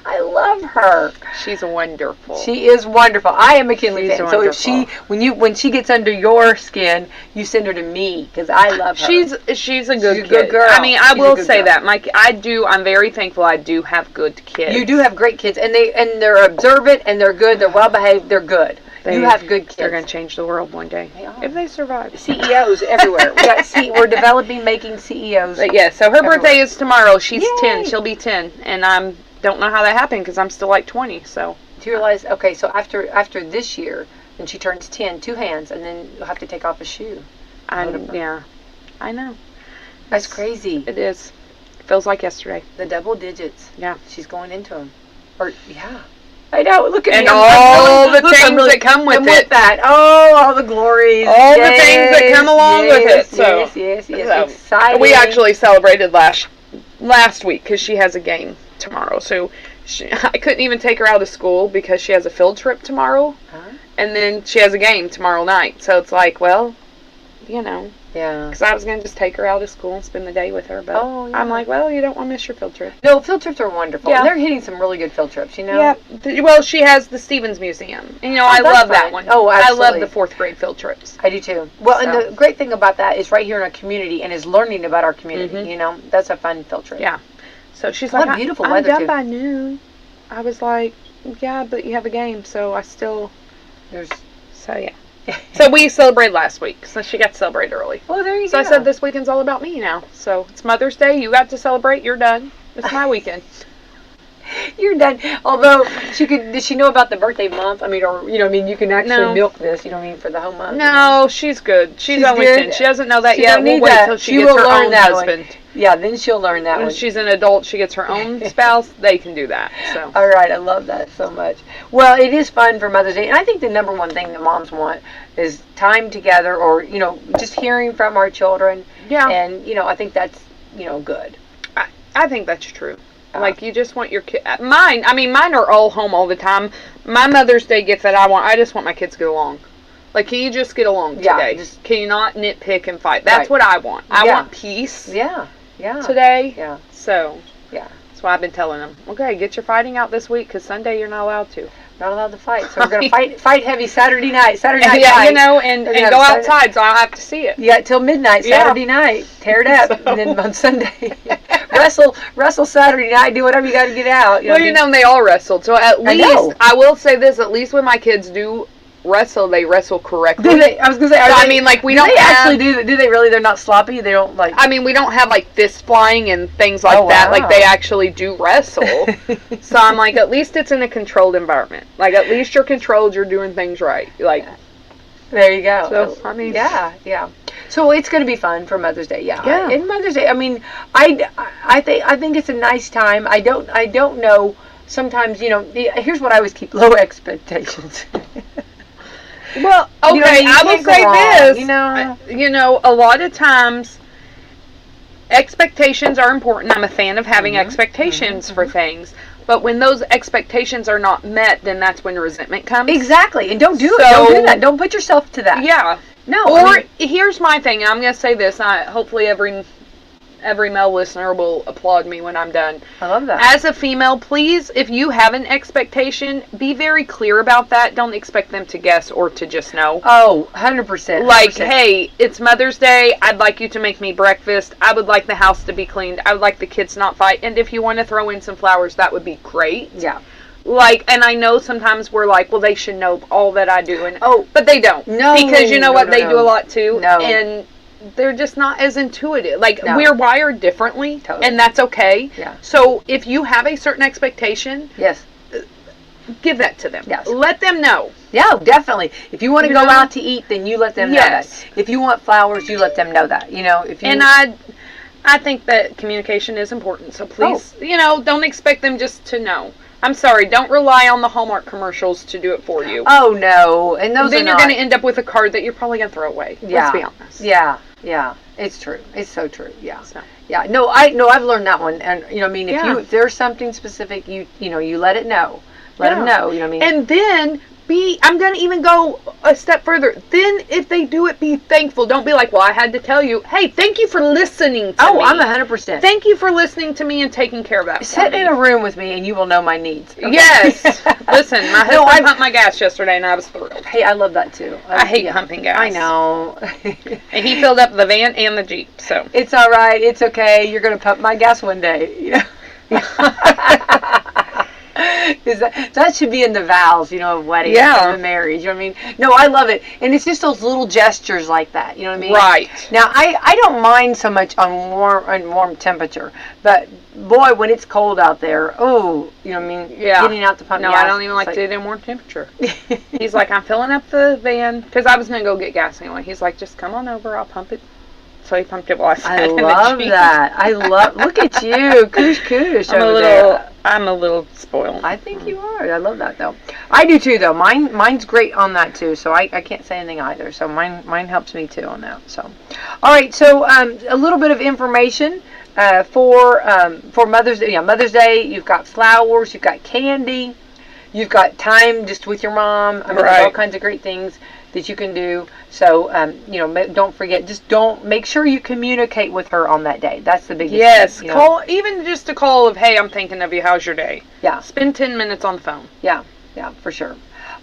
S3: I love her.
S4: she's wonderful.
S3: She is wonderful. I am a Kinley
S4: She's
S3: fan. So if
S4: wonderful.
S3: when she gets under your skin, you send her to me because I love her.
S4: She's a good
S3: a
S4: kid.
S3: good girl.
S4: I mean, I
S3: She's a
S4: will
S3: good
S4: say
S3: girl.
S4: that. I'm very thankful I do have good kids.
S3: You do have great kids, and they're observant, and they're good. They're well behaved. They're good. You have good kids.
S4: They're going to change the world one day.
S3: They are.
S4: If they survive.
S3: CEOs everywhere. We're developing, making CEOs.
S4: But yeah, so her
S3: everywhere.
S4: birthday is tomorrow. She's
S3: Yay.
S4: 10. She'll be 10. And I don't know how that happened because I'm still like 20. So
S3: Do you realize? Okay, so after this year, when she turns 10, 2 hands, and then you'll have to take off a shoe.
S4: I know.
S3: That's crazy.
S4: It is. Feels like yesterday.
S3: The double digits.
S4: Yeah.
S3: She's going into them. Yeah. I know. Look at
S4: And
S3: me.
S4: all the
S3: look, I'm
S4: things that come with
S3: I'm
S4: it.
S3: that. Oh, all the glories.
S4: All the things that come along with it. So
S3: yes.
S4: so,
S3: Exciting.
S4: we actually celebrated last week because she has a game tomorrow. So I couldn't even take her out of school because she has a field trip tomorrow.
S3: Huh?
S4: And then she has a game tomorrow night. So it's like, well,
S3: Yeah.
S4: because I was going to just take her out of school and spend the day with her. But
S3: Oh, yeah.
S4: I'm like, well, you don't want to miss your field trip.
S3: No, field trips are wonderful.
S4: Yeah.
S3: They're hitting some really good field trips,
S4: Yeah. Well, she has the Stevens Museum. And, I
S3: that's
S4: love that
S3: fun.
S4: one.
S3: Oh,
S4: I
S3: absolutely.
S4: love the 4th grade field trips.
S3: I do too. Well, and
S4: So.
S3: the great thing about that is right here in our community and is learning about our community. That's a fun field trip.
S4: Yeah. So she's
S3: What
S4: like,
S3: beautiful
S4: I'm
S3: weather,
S4: done
S3: too.
S4: by noon. I was like, yeah, but you have a game, so I still, so yeah. So we celebrated last week, so she got to celebrate early.
S3: Well, there you
S4: So
S3: go.
S4: I said this weekend's all about me now. So it's Mother's Day, you got to celebrate, you're done. It's my weekend.
S3: You're done. Although does she know about the birthday month? I mean, or you can actually
S4: No.
S3: milk this. You know what I mean, for the whole month.
S4: No, she's good. She's only
S3: good?
S4: 10. She doesn't know that
S3: She
S4: yet.
S3: don't
S4: We'll
S3: need
S4: wait
S3: that.
S4: till she
S3: She
S4: gets
S3: will
S4: her
S3: learn
S4: own
S3: that one.
S4: husband.
S3: Yeah, then she'll learn that
S4: When
S3: one.
S4: she's an adult, she gets her own spouse. They can do that. So
S3: All right, I love that so much. Well, it is fun for Mother's Day, and I think the number one thing that moms want is time together, or just hearing from our children.
S4: yeah,
S3: And I think that's good.
S4: I think that's true. Like, you just want your kid. Mine are all home all the time. My Mother's Day gift that I just want my kids to get along. Like, can you just get along
S3: Yeah,
S4: today?
S3: just-
S4: Can you not nitpick and fight? That's
S3: Right.
S4: what I want. I
S3: Yeah.
S4: want peace
S3: Yeah.
S4: today.
S3: Yeah.
S4: So,
S3: Yeah.
S4: that's why I've been telling them, okay, get your fighting out this week, because Sunday you're not allowed to.
S3: Not allowed to fight, so we're gonna fight heavy Saturday night. Saturday night
S4: Yeah,
S3: fight.
S4: and
S3: We're gonna
S4: go
S3: have
S4: outside so I don't have to see it.
S3: You got till midnight
S4: Yeah.
S3: Saturday night. Tear it up,
S4: So-
S3: and then on Sunday, wrestle Saturday night. Do whatever you got to get out.
S4: Well, they all wrestled. So at
S3: I know.
S4: least, I will say this, at least when my kids do wrestle, they wrestle correctly.
S3: Do they? I was gonna say.
S4: So,
S3: are
S4: I
S3: they-
S4: mean, like, we
S3: do
S4: don't
S3: they
S4: have-
S3: actually do that? Do they really? They're not sloppy. They don't like.
S4: I mean, we don't have, like, fist flying and things like
S3: Oh,
S4: that.
S3: wow.
S4: Like, they actually do wrestle. So I'm like, at least it's in a controlled environment. Like, at least you're controlled, you're doing things right. Like,
S3: There you go.
S4: So, I mean-
S3: yeah. So it's going to be fun for Mother's Day. Yeah.
S4: Yeah.
S3: And Mother's Day. I mean, I think it's a nice time. I don't know. Sometimes here's what I always keep: low expectations.
S4: well, okay,
S3: You know what I mean? You
S4: I will
S3: can't go
S4: say
S3: wrong,
S4: this. A lot of times, expectations are important. I'm a fan of having expectations for things. But when those expectations are not met, then that's when resentment comes.
S3: Exactly. And don't do it.
S4: So-
S3: Don't do that. Don't put yourself to that.
S4: Yeah.
S3: No.
S4: Or
S3: I mean,
S4: here's my thing, and I'm going to say this. Hopefully every male listener will applaud me when I'm done.
S3: I love that.
S4: As a female, please, if you have an expectation, be very clear about that. Don't expect them to guess or to just know.
S3: Oh, 100%.
S4: Like,
S3: 100%.
S4: hey, it's Mother's Day. I'd like you to make me breakfast. I would like the house to be cleaned. I would like the kids not fight. And if you want to throw in some flowers, that would be great.
S3: Yeah.
S4: Like, and I know sometimes we're like, well, they should know all that I do. And but they don't.
S3: No,
S4: Because you know what?
S3: no,
S4: They
S3: no.
S4: do a lot too.
S3: No.
S4: And they're just not as intuitive. Like,
S3: No.
S4: we're wired differently.
S3: Totally.
S4: And that's okay.
S3: Yeah.
S4: So if you have a certain expectation,
S3: Yes.
S4: give that to them.
S3: Yes.
S4: Let them know.
S3: Yeah, definitely. If you want to
S4: You
S3: go
S4: know?
S3: out to eat, then you let them know
S4: Yes.
S3: that. If you want flowers, you let them know that. If you
S4: And I think that communication is important. So please, don't expect them just to know. I'm sorry, don't rely on the Hallmark commercials to do it for you.
S3: Oh no, and those
S4: then
S3: are
S4: you're
S3: not...
S4: going to end up with a card that you're probably going to throw away.
S3: Yeah.
S4: Let's be honest.
S3: Yeah, it's true. It's so true. Yeah.
S4: So.
S3: Yeah. No, I've learned that one, and I mean, if there's something specific, you let it know. Let them know. You know what I mean?
S4: And then I'm going to even go a step further. Then if they do it, be thankful. Don't be like, well, I had to tell you. Hey, thank you for listening to me.
S3: Oh, I'm 100%.
S4: Thank you for listening to me and taking care of that.
S3: Sit in a room with me and you will know my needs. Okay?
S4: Yes. Listen, my husband pumped my gas yesterday and I was thrilled.
S3: Hey, I love that too.
S4: I hate pumping gas.
S3: I know.
S4: And he filled up the van and the Jeep, so.
S3: It's all right. It's okay. You're going to pump my gas one day. That should be in the vows, of wedding, of marriage. You know what I mean? No, I love it, and it's just those little gestures like that. You know what I mean?
S4: Right.
S3: Now, I don't mind so much on warm temperature, but boy, when it's cold out there, oh, you know what I mean?
S4: Yeah.
S3: Getting out the pump.
S4: No, I don't even like to do it in warm temperature. He's like, I'm filling up the van because I was gonna go get gas anyway. He's like, just come on over, I'll pump it. So he pumped it while I sat in the Jeep.
S3: I love that. Look at you. Kush
S4: I'm a little spoiled.
S3: I think you are. I love that though. I do too though. Mine's great on that too. So I can't say anything either. So mine helps me too on that. So, all right. So a little bit of information for Mother's Day. Yeah, Mother's Day. You've got flowers. You've got candy. You've got time just with your mom. I mean, there's all kinds of great things that you can do. So, don't forget, make sure you communicate with her on that day. That's the biggest thing.
S4: Yes, call, even just a call of, hey, I'm thinking of you, how's your day?
S3: Yeah.
S4: Spend 10 minutes on the phone.
S3: Yeah, for sure.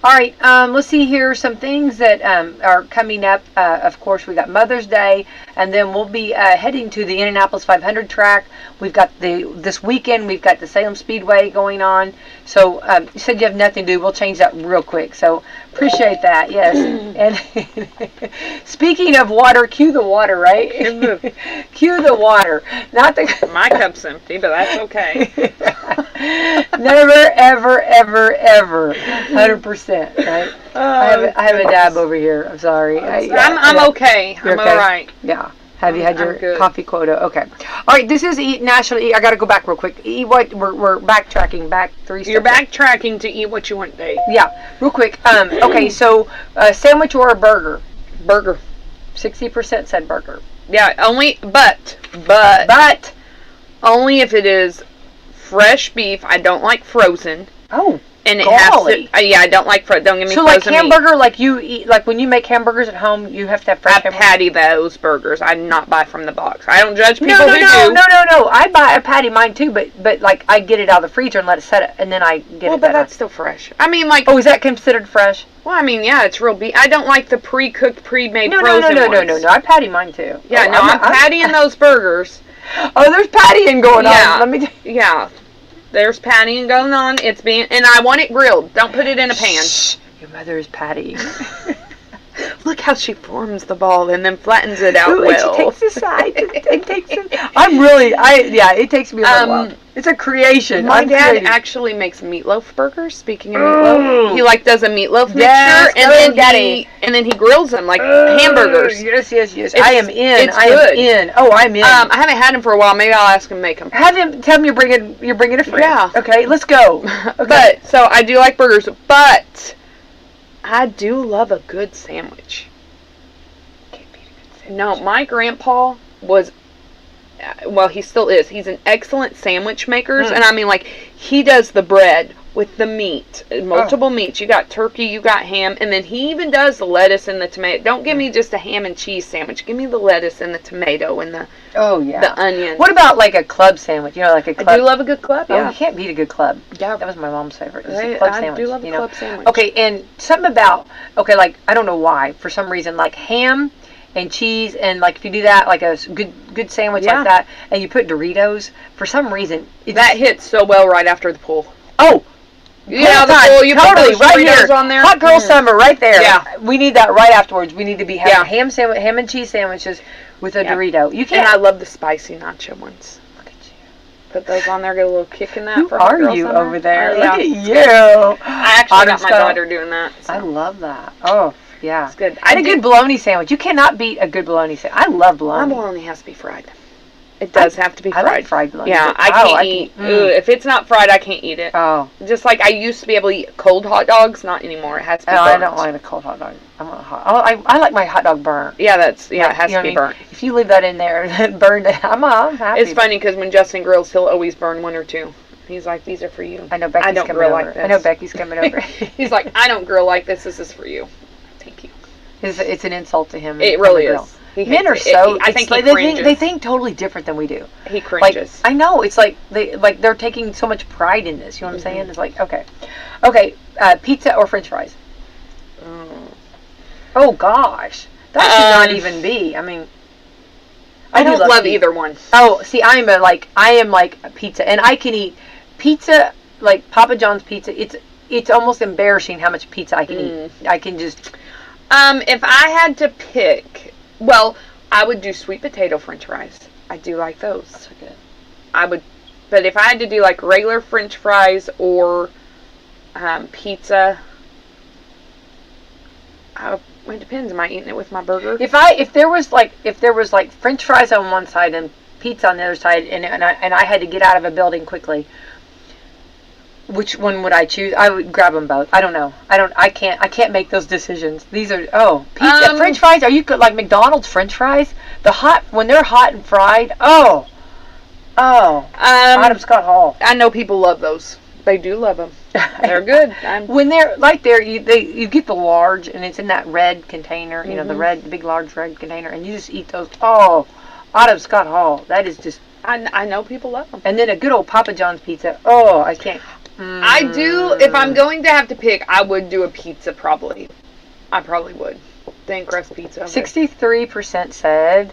S3: All right, let's see here some things that are coming up. Of course, we got Mother's Day, and then we'll be heading to the Indianapolis 500 track. We've got this weekend, we've got the Salem Speedway going on. So you said you have nothing to do. We'll change that real quick. So appreciate that. Yes. And speaking of water, cue the water, right? Cue the water. Not the.
S4: My cup's empty, but that's okay.
S3: Never, ever, ever, ever. 100%. Right. I have a dab over here. I'm sorry.
S4: I'm okay. I'm all right.
S3: Yeah. Have you had your coffee quota? Okay. All right. This is National Eat. I got to go back real quick. Eat what? We're backtracking back 3 steps.
S4: You're backtracking to eat what you want day.
S3: Yeah. Real quick. Okay. So, sandwich or a burger? Burger. 60% said burger.
S4: Yeah. Only, but only if it is fresh beef. I don't like frozen.
S3: Oh.
S4: And it has to, I don't like don't give me
S3: so
S4: frozen
S3: like hamburger, meat. Like you eat, like when you make hamburgers at home, you have to have fresh hamburgers? I
S4: patty those burgers. I do not buy from the box. I don't judge people
S3: who
S4: do.
S3: No. I buy a patty mine too, but like I get it out of the freezer and let it set, and then I get it.
S4: Well, but that's still fresh. I mean, like.
S3: Oh, is that considered fresh?
S4: Well, I mean, yeah, it's real beef. I don't like the pre-cooked, pre-made frozen ones.
S3: No. I patty mine too.
S4: Yeah, I'm pattying those burgers.
S3: Oh, there's pattying going on. Let me.
S4: Yeah. There's pattying going on. And I want it grilled. Don't put it in a pan.
S3: Shh. Your mother is pattying.
S4: Look how she forms the ball and then flattens it out well.
S3: She takes the sides. It takes it. It takes me a little while. It's a creation.
S4: My dad actually makes meatloaf burgers. Speaking of meatloaf, he does a meatloaf mixture and then he grills them like hamburgers.
S3: Yes. I am in. I'm in.
S4: I haven't had him for a while. Maybe I'll ask him to make them.
S3: Have him. Tell him you're bringing a friend. Yeah. Okay. Let's go. Okay.
S4: But so I do like burgers, but I do love a good sandwich.
S3: Can't beat a good sandwich.
S4: No, my grandpa was. Well, he still is. He's an excellent sandwich maker, and I mean, like, he does the bread with the meat, multiple meats. You got turkey, you got ham, and then he even does the lettuce and the tomato. Don't give me just a ham and cheese sandwich. Give me the lettuce and the tomato and the the onion.
S3: What about like a club sandwich? Like a club.
S4: I do love a good club. Yeah,
S3: you can't beat a good club.
S4: Yeah,
S3: that was my mom's favorite.
S4: I do love a club sandwich.
S3: Okay, and something about like I don't know why, for some reason, like ham and cheese, and like if you do that, like a good sandwich like that, and you put Doritos, for some reason
S4: that hits so well right after the pool.
S3: Oh,
S4: yeah, the pool. You
S3: totally
S4: put those
S3: right
S4: Doritos
S3: here
S4: on there.
S3: Hot girl summer right there.
S4: Yeah,
S3: we need that right afterwards. We need to be having ham and cheese sandwiches with a Dorito. You can't.
S4: And I love the spicy nacho ones. Look at you. Put those on there. Get a little kick in that.
S3: Who
S4: for hot girl
S3: are you
S4: summer.
S3: over there?
S4: Oh,
S3: Look at you.
S4: I actually got my daughter doing that. So.
S3: I love that. Oh. Yeah.
S4: It's good.
S3: And a good bologna sandwich. You cannot beat a good bologna sandwich. I love bologna.
S4: My bologna has to be fried. It does have to be
S3: I
S4: fried.
S3: like fried bologna.
S4: Yeah, I can't eat. If it's not fried, I can't eat it.
S3: Oh.
S4: Just like I used to be able to eat cold hot dogs, not anymore. It has to be
S3: Oh,
S4: burnt.
S3: I don't like a cold hot dog. I want a hot. I like my hot dog burnt.
S4: Yeah, it
S3: Like,
S4: has
S3: you know
S4: to be
S3: what I mean?
S4: burnt.
S3: If you leave that in there, burned, I'm happy.
S4: It's funny because when Justin grills, he'll always burn one or two. He's like, these are for you.
S3: I know Becky's
S4: don't
S3: coming
S4: grill
S3: over.
S4: like this.
S3: I know Becky's coming over.
S4: He's like, I don't grill like this. This is for you. Thank you.
S3: It's an insult to him.
S4: It really
S3: on the grill.
S4: is. He
S3: Men are
S4: hates it.
S3: so.
S4: I think
S3: like
S4: he
S3: they think totally different than we do.
S4: He
S3: Like
S4: cringes.
S3: I know it's like they're taking so much pride in this. You know what I'm saying? It's like okay, pizza or French fries. Oh gosh, that should not even be. I mean,
S4: I
S3: do
S4: don't love
S3: pizza.
S4: either one.
S3: Oh, see, I am like a pizza, and I can eat pizza like Papa John's pizza. It's almost embarrassing how much pizza I can eat. I can just.
S4: If I had to pick, well, I would do sweet potato French fries. I do like those.
S3: So good.
S4: I would, but if I had to do like regular French fries or pizza, it depends. Am I eating it with my burger?
S3: If there was like French fries on one side and pizza on the other side, and I had to get out of a building quickly, which one would I choose? I would grab them both. I don't know. I can't make those decisions. These are pizza, French fries. Are you like McDonald's French fries? When they're hot and fried. Adam Scott Hall.
S4: I know people love those. They do love them. They're good.
S3: When they're like you get the large, and it's in that red container. You know, the big large red container, and you just eat those. Oh, Adam Scott Hall. That is just.
S4: I know people love them.
S3: And then a good old Papa John's pizza. Oh, I can't.
S4: I do. If I'm going to have to pick, I would do a pizza probably. I probably would. Thin crust pizza.
S3: 63% said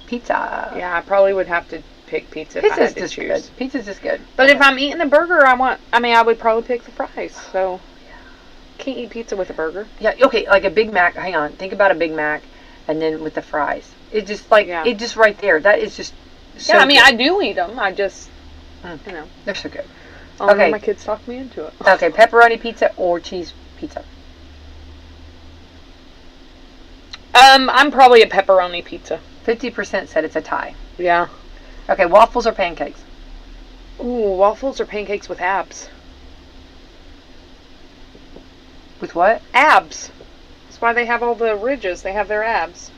S3: pizza.
S4: Yeah, I probably would have to pick pizza if I had to choose.
S3: Good. Pizza's just good.
S4: But if I'm eating a burger, I would probably pick the fries. So, can't eat pizza with a burger.
S3: Yeah, okay, like a Big Mac. Hang on. Think about a Big Mac and then with the fries. It just it just right there. That is just so
S4: I mean,
S3: good.
S4: I do eat them. I just,
S3: They're so good.
S4: my kids talk me into it.
S3: Okay, pepperoni pizza or cheese pizza?
S4: I'm probably a pepperoni pizza.
S3: 50% said it's a tie.
S4: Yeah.
S3: Okay, waffles or pancakes?
S4: Ooh, waffles or pancakes with abs.
S3: With what?
S4: Abs. That's why they have all the ridges. They have their abs.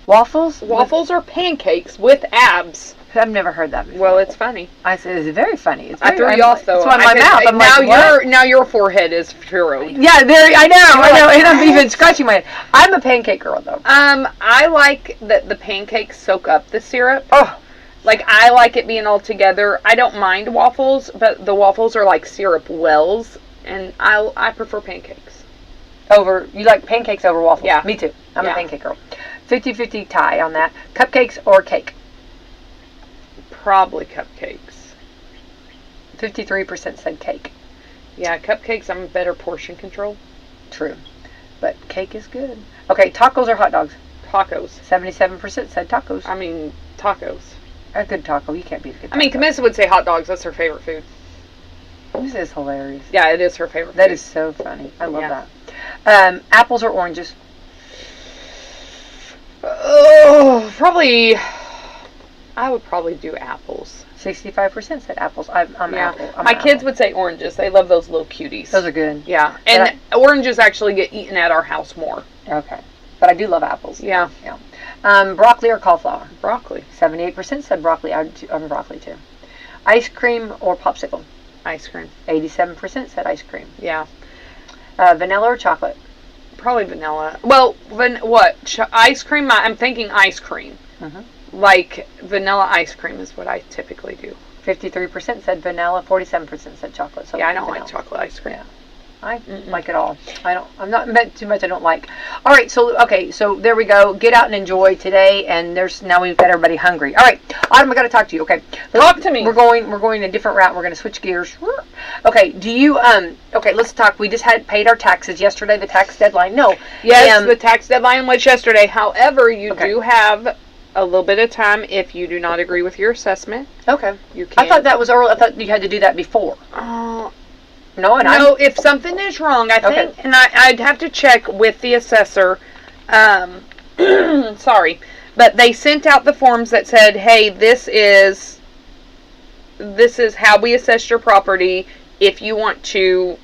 S3: Waffles?
S4: Waffles or pancakes with abs.
S3: I've never heard that before.
S4: Well, it's funny.
S3: I said it's very funny. It's
S4: I
S3: very,
S4: threw you off though.
S3: It's on my mouth. I'm
S4: now
S3: like, what?
S4: now your forehead is furrowed.
S3: Yeah, I know, and I'm even scratching my head. I'm a pancake girl though.
S4: I like that the pancakes soak up the syrup.
S3: Oh,
S4: Like, I like it being all together. I don't mind waffles, but the waffles are like syrup wells, and I prefer pancakes.
S3: you like pancakes over waffles?
S4: Yeah.
S3: Me too. I'm a pancake girl. 50-50 tie on that. Cupcakes or cake?
S4: Probably cupcakes.
S3: 53% said cake.
S4: Yeah, cupcakes, I'm better portion control.
S3: True. But cake is good. Okay, tacos or hot dogs?
S4: Tacos.
S3: 77% said tacos.
S4: I mean, tacos.
S3: A good taco. You can't beat a good taco.
S4: I mean, Camissa would say hot dogs. That's her favorite food.
S3: This is hilarious.
S4: Yeah, it is her favorite food.
S3: That is so funny. I love that. Apples or oranges?
S4: Oh, probably. I would probably do apples.
S3: 65% said apples. I'm apple.
S4: My kids would say oranges. They love those little cuties.
S3: Those are good.
S4: Yeah, and oranges actually get eaten at our house more.
S3: Okay. But I do love apples.
S4: Yeah.
S3: Broccoli or cauliflower?
S4: Broccoli.
S3: 78% said broccoli. I'm broccoli too. Ice cream or popsicle?
S4: Ice cream.
S3: 87% said ice cream.
S4: Yeah.
S3: Vanilla or chocolate?
S4: Probably vanilla. Well, ice cream? I'm thinking ice cream.
S3: Mm-hmm.
S4: Like vanilla ice cream is what I typically do.
S3: 53% said vanilla. 47% said chocolate. So
S4: yeah, I don't
S3: vanilla.
S4: like chocolate ice cream.
S3: Yeah. I like it all. I'm not meant too much I don't like. All right, so there we go. Get out and enjoy today, and now we've got everybody hungry. All right, Autumn, I got to talk to you. Okay,
S4: talk to me.
S3: We're going a different route. We're going to switch gears. Okay, do you okay, let's talk. We just paid our taxes yesterday. The tax deadline. No.
S4: Yes, the tax deadline was yesterday. However, you do have a little bit of time if you do not agree with your assessment.
S3: Okay.
S4: You can.
S3: I thought that was early. I thought you had to do that before. No,
S4: if something is wrong, I think, and I'd have to check with the assessor. Sorry, But they sent out the forms that said, hey, this is how we assessed your property. If you want to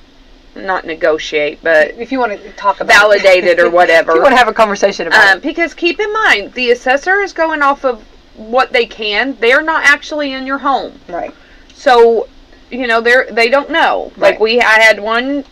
S4: not negotiate, but
S3: if you want to talk about
S4: validate it or whatever.
S3: If you want to have a conversation about it.
S4: Because keep in mind, the assessor is going off of what they can. They're not actually in your home.
S3: Right.
S4: So, they don't know.
S3: Right.
S4: Like I had one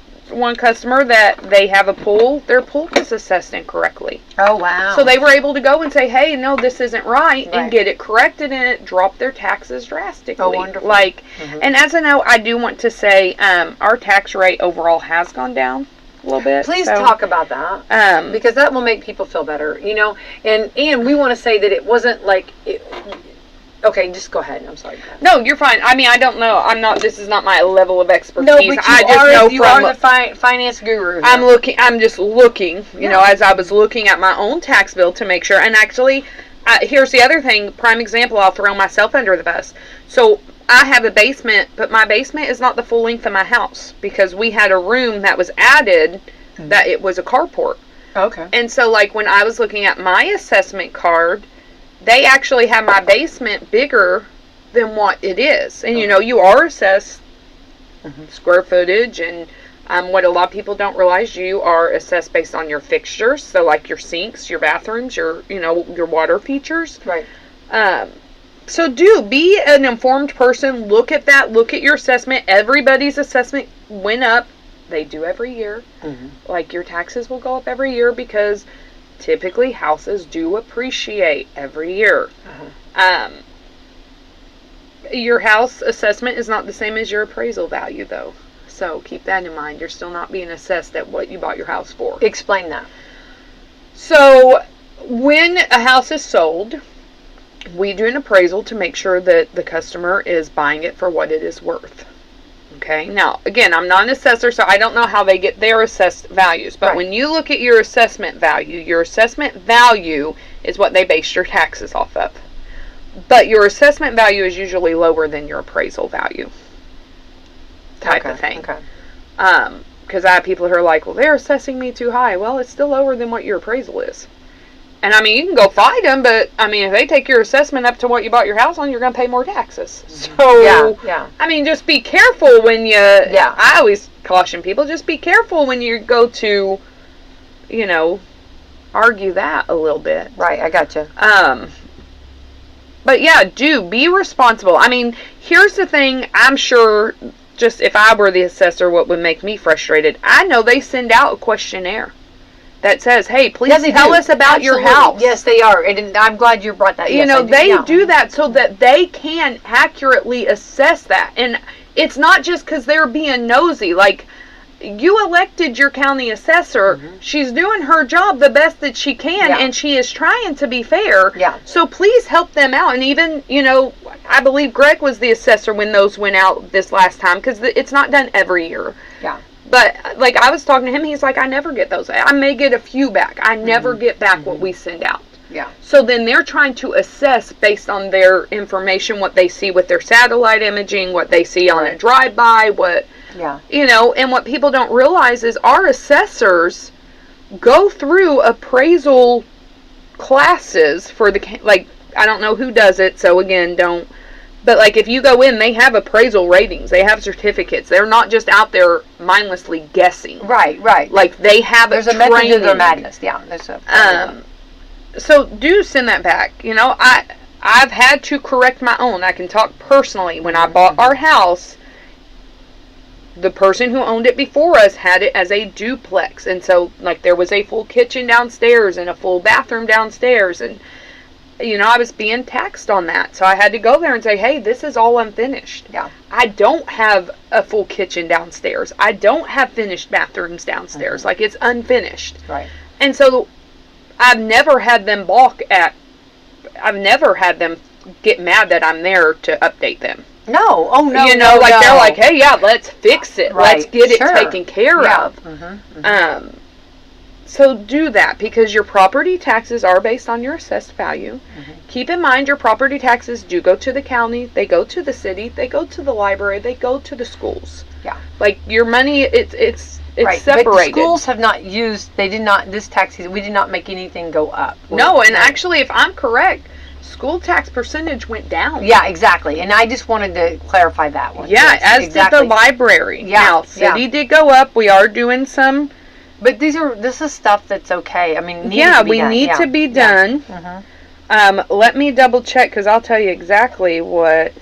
S4: customer that they have a pool. Their pool was assessed incorrectly.
S3: Oh, wow.
S4: So they were able to go and say, hey, no, this isn't right, and
S3: Right.
S4: get it corrected, and it dropped their taxes drastically.
S3: Oh, wonderful.
S4: And as a note, I do want to say our tax rate overall has gone down a little bit.
S3: Please
S4: so,
S3: talk about that. Because that will make people feel better, and we want to say that it wasn't like okay, just go ahead. I'm sorry.
S4: No, you're fine. I mean, I don't know. This is not my level of expertise.
S3: No, but you
S4: I just know
S3: you
S4: from
S3: are the finance guru. Here.
S4: I'm just looking, as I was looking at my own tax bill to make sure. And actually, here's the other thing, prime example, I'll throw myself under the bus. So I have a basement, but my basement is not the full length of my house because we had a room that was added that it was a carport.
S3: Okay.
S4: And so, like, when I was looking at my assessment card, they actually have my basement bigger than what it is. And, you are assessed square footage, and what a lot of people don't realize, you are assessed based on your fixtures. So, like, your sinks, your bathrooms, your water features.
S3: Right.
S4: So be an informed person. Look at that. Look at your assessment. Everybody's assessment went up. They do every year. Like, your taxes will go up every year because typically houses do appreciate every year. Your house assessment is not the same as your appraisal value, though. So keep that in mind. You're still not being assessed at what you bought your house for.
S3: Explain that.
S4: So when a house is sold, we do an appraisal to make sure that the customer is buying it for what it is worth. Okay. Now, again, I'm not an assessor, so I don't know how they get their assessed values. But when you look at your assessment value is what they base your taxes off of. But your assessment value is usually lower than your appraisal value type of thing.
S3: Okay.
S4: Because I have people who are like, well, they're assessing me too high. Well, it's still lower than what your appraisal is. And, I mean, you can go fight them, but, I mean, if they take your assessment up to what you bought your house on, you're going to pay more taxes. So,
S3: yeah.
S4: I mean, just be careful when you, I always caution people, just be careful when you go to, argue that a little bit.
S3: Right, I gotcha.
S4: But, yeah, be responsible. I mean, here's the thing, I'm sure, just if I were the assessor, what would make me frustrated, I know they send out a questionnaire that says, hey, please tell us about your house.
S3: Yes, they are. And I'm glad you brought that. Yes,
S4: they do that so that they can accurately assess that. And it's not just because they're being nosy. Like, you elected your county assessor. She's doing her job the best that she can, and she is trying to be fair.
S3: Yeah.
S4: So please help them out. And even, I believe Greg was the assessor when those went out this last time, because it's not done every year.
S3: Yeah.
S4: But, like, I was talking to him, he's like, I never get those. I may get a few back. I never get back what we send out.
S3: Yeah.
S4: So then they're trying to assess based on their information, what they see with their satellite imaging, what they see on a drive-by, and what people don't realize is our assessors go through appraisal classes for I don't know who does it, so again, but, like, if you go in, they have appraisal ratings. They have certificates. They're not just out there mindlessly guessing.
S3: Right.
S4: Like, they have
S3: There's a method to their madness. Yeah. There's
S4: so do send that back. I've had to correct my own. I can talk personally. When I bought our house, the person who owned it before us had it as a duplex. And so, like, there was a full kitchen downstairs and a full bathroom downstairs. And I was being taxed on that. So I had to go there and say, hey, this is all unfinished.
S3: Yeah.
S4: I don't have a full kitchen downstairs. I don't have finished bathrooms downstairs. Like, it's unfinished.
S3: Right.
S4: And so I've never had them I've never had them get mad that I'm there to update them.
S3: No. Oh, no.
S4: They're like, hey, let's fix it.
S3: Right.
S4: Let's get it taken care of. So do that, because your property taxes are based on your assessed value. Keep in mind, your property taxes do go to the county, they go to the city, they go to the library, they go to the schools.
S3: Yeah.
S4: Like, your money, it's It's
S3: Right,
S4: separated.
S3: but the schools have not used, they did not, this tax season, we did not make anything go up.
S4: No, and actually, if I'm correct, school tax percentage went down.
S3: Yeah, exactly. And I just wanted to clarify that one.
S4: Yeah,
S3: Yes,
S4: as
S3: exactly.
S4: did the library.
S3: Yeah,
S4: Now, city
S3: yeah.
S4: did go up. We are doing some.
S3: But this is stuff that's okay. I mean,
S4: We need to be done. Let me double check because I'll tell you exactly what.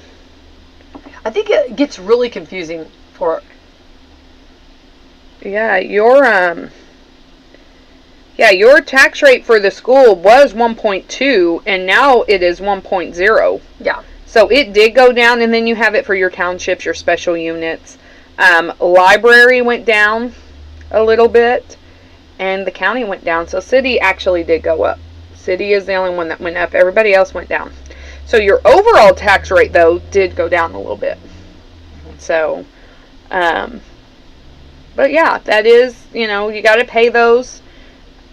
S3: I think it gets really confusing for.
S4: Yeah, your tax rate for the school was 1.2 and now it is 1.0.
S3: Yeah.
S4: So it did go down, and then you have it for your townships, your special units. Library went down a little bit, and the county went down. So city actually did go up. City is the only one that went up. Everybody else went down. So your overall tax rate, though, did go down a little bit. So, but yeah, that is, you got to pay those.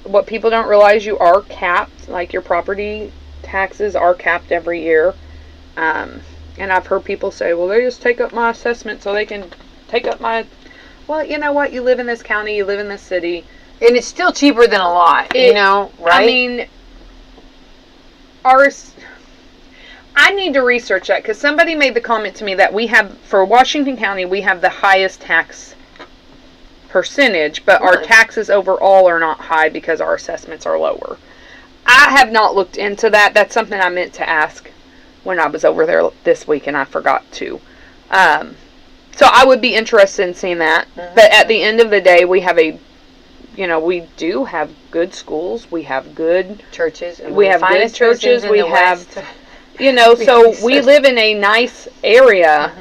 S4: What people don't realize, you are capped. Like, your property taxes are capped every year. And I've heard people say, well, they just take up my assessment so they can take up my... Well, you know what? You live in this county, you live in this city.
S3: And it's still cheaper than a lot, right?
S4: I mean, I need to research that because somebody made the comment to me that we have, for Washington County, we have the highest tax percentage, but our taxes overall are not high because our assessments are lower. I have not looked into that. That's something I meant to ask when I was over there this week, and I forgot to. So I would be interested in seeing that. But at the end of the day, we have we do have good schools. We have good
S3: churches.
S4: We have good churches. We have,
S3: West.
S4: So we live in a nice area.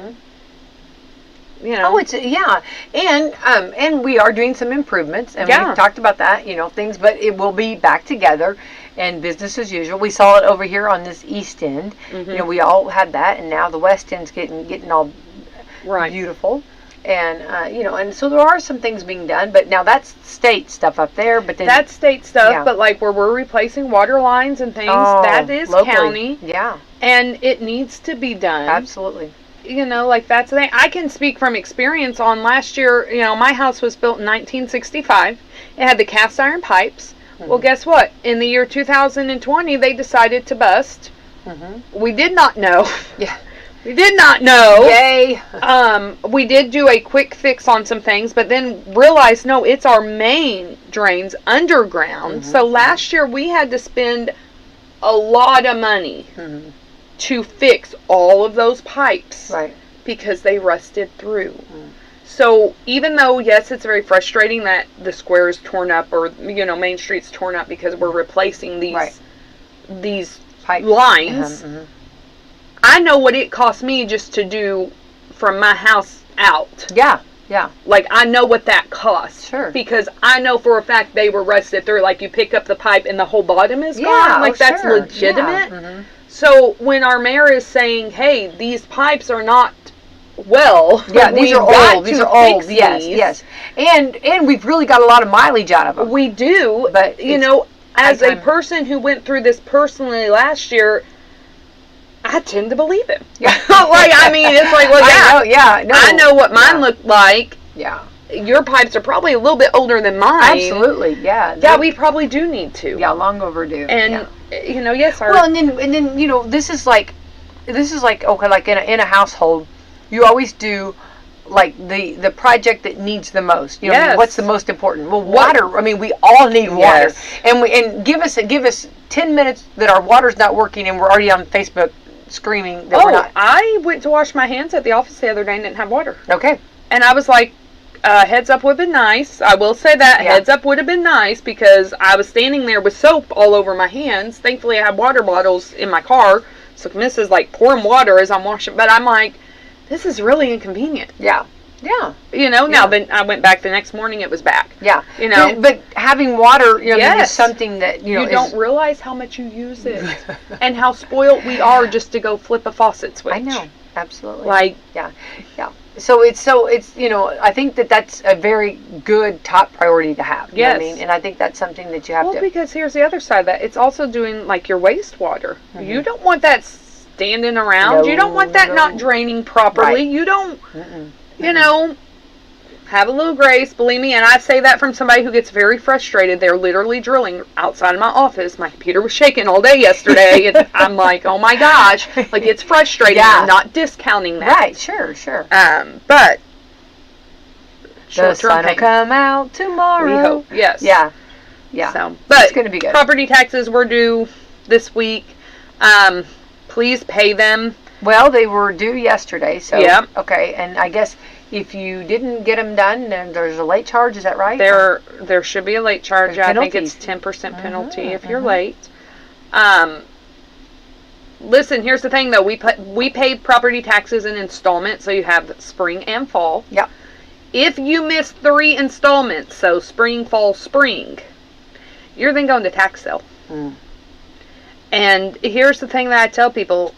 S3: Oh, it's and we are doing some improvements, and we've talked about that, things, but it will be back together and business as usual. We saw it over here on this east end. We all had that, and now the west end's getting all beautiful, and and so there are some things being done, but now that's state stuff up there. But then
S4: that's state stuff, but like where we're replacing water lines and things, that is locally. County.
S3: Yeah,
S4: and it needs to be done.
S3: Absolutely.
S4: Like that's the thing. I can speak from experience on last year. My house was built in 1965. It had the cast iron pipes. Well, guess what? In the year 2020, they decided to bust. We did not know.
S3: Yeah.
S4: We did not know.
S3: Yay.
S4: We did do a quick fix on some things, but then realized, no, it's our main drains underground. So last year we had to spend a lot of money to fix all of those pipes.
S3: Right.
S4: Because they rusted through. So even though, yes, it's very frustrating that the square is torn up or, Main Street's torn up because we're replacing these
S3: pipe
S4: lines, I know what it cost me just to do from my house out.
S3: Yeah, yeah.
S4: Like, I know what that costs.
S3: Sure.
S4: Because I know for a fact they were rusted through. Like, you pick up the pipe and the whole bottom is gone. Like, that's legitimate.
S3: Yeah.
S4: So when our mayor is saying, hey, these pipes are not
S3: these are old. These are old. Yes. And we've really got a lot of mileage out of them.
S4: We do, but as a person who went through this personally last year, I tend to believe him. Yeah. It's like, well, I know what mine looked like.
S3: Yeah.
S4: Your pipes are probably a little bit older than mine.
S3: Absolutely, yeah.
S4: Yeah, we probably do need to.
S3: Yeah, long overdue.
S4: And yes,
S3: well, and then this is like okay, like in a household, you always do like the project that needs the most. What's the most important? Well, water. I mean, we all need water. And give us 10 minutes that our water's not working, and we're already on Facebook screaming that we're not.
S4: I went to wash my hands at the office the other day and didn't have water.
S3: Okay.
S4: And I was like, heads up would have been nice. I will say that. Yeah. Heads up would have been nice because I was standing there with soap all over my hands. Thankfully, I had water bottles in my car. So Mrs. like pouring water as I'm washing. But I'm like, this is really inconvenient.
S3: Yeah. Yeah.
S4: Now then I went back the next morning, it was back.
S3: Yeah. But having water, is something that,
S4: you don't realize how much you use it and how spoiled we are just to go flip a faucet switch.
S3: I know. Absolutely. Yeah. So it's I think that's a very good top priority to have. You know what I mean? And I think that's something that you have to.
S4: Well, because here's the other side of that. It's also doing like your wastewater. You don't want that standing around. You don't want that not draining properly. You don't, Have a little grace, believe me, and I say that from somebody who gets very frustrated. They're literally drilling outside of my office. My computer was shaking all day yesterday, and I'm like, oh my gosh, like it's frustrating.
S3: Yeah.
S4: I'm not discounting that.
S3: Right, sure.
S4: But
S3: The
S4: short-term
S3: sun will
S4: pain.
S3: come out tomorrow.
S4: We hope, yes.
S3: Yeah.
S4: So, but
S3: It's gonna be good.
S4: property taxes were due this week. Please pay them.
S3: Well, they were due yesterday, so
S4: Yep.
S3: okay. And I guess if you didn't get them done, then there's a late charge. Is that right?
S4: There should be a late charge.
S3: There's
S4: I think
S3: penalties.
S4: it's 10% penalty if you're late. Listen, here's the thing though. We pay property taxes in installments, so you have spring and fall.
S3: Yep.
S4: If you miss 3 installments, so spring, fall, spring, you're then going to tax sale. And here's the thing that I tell people.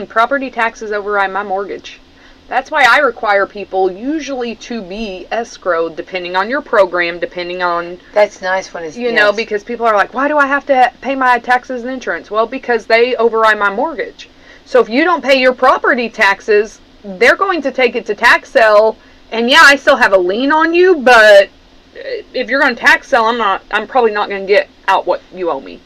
S4: Property taxes override my mortgage. That's why I require people usually to be escrowed, depending on your program, depending on,
S3: That's nice when it's
S4: you know,
S3: yes.
S4: because people are like, why do I have to pay my taxes and insurance? Well, because they override my mortgage. So if you don't pay your property taxes, they're going to take it to tax sale, and yeah, I still have a lien on you, but if you're going to tax sale, I'm probably not going to get out what you owe me.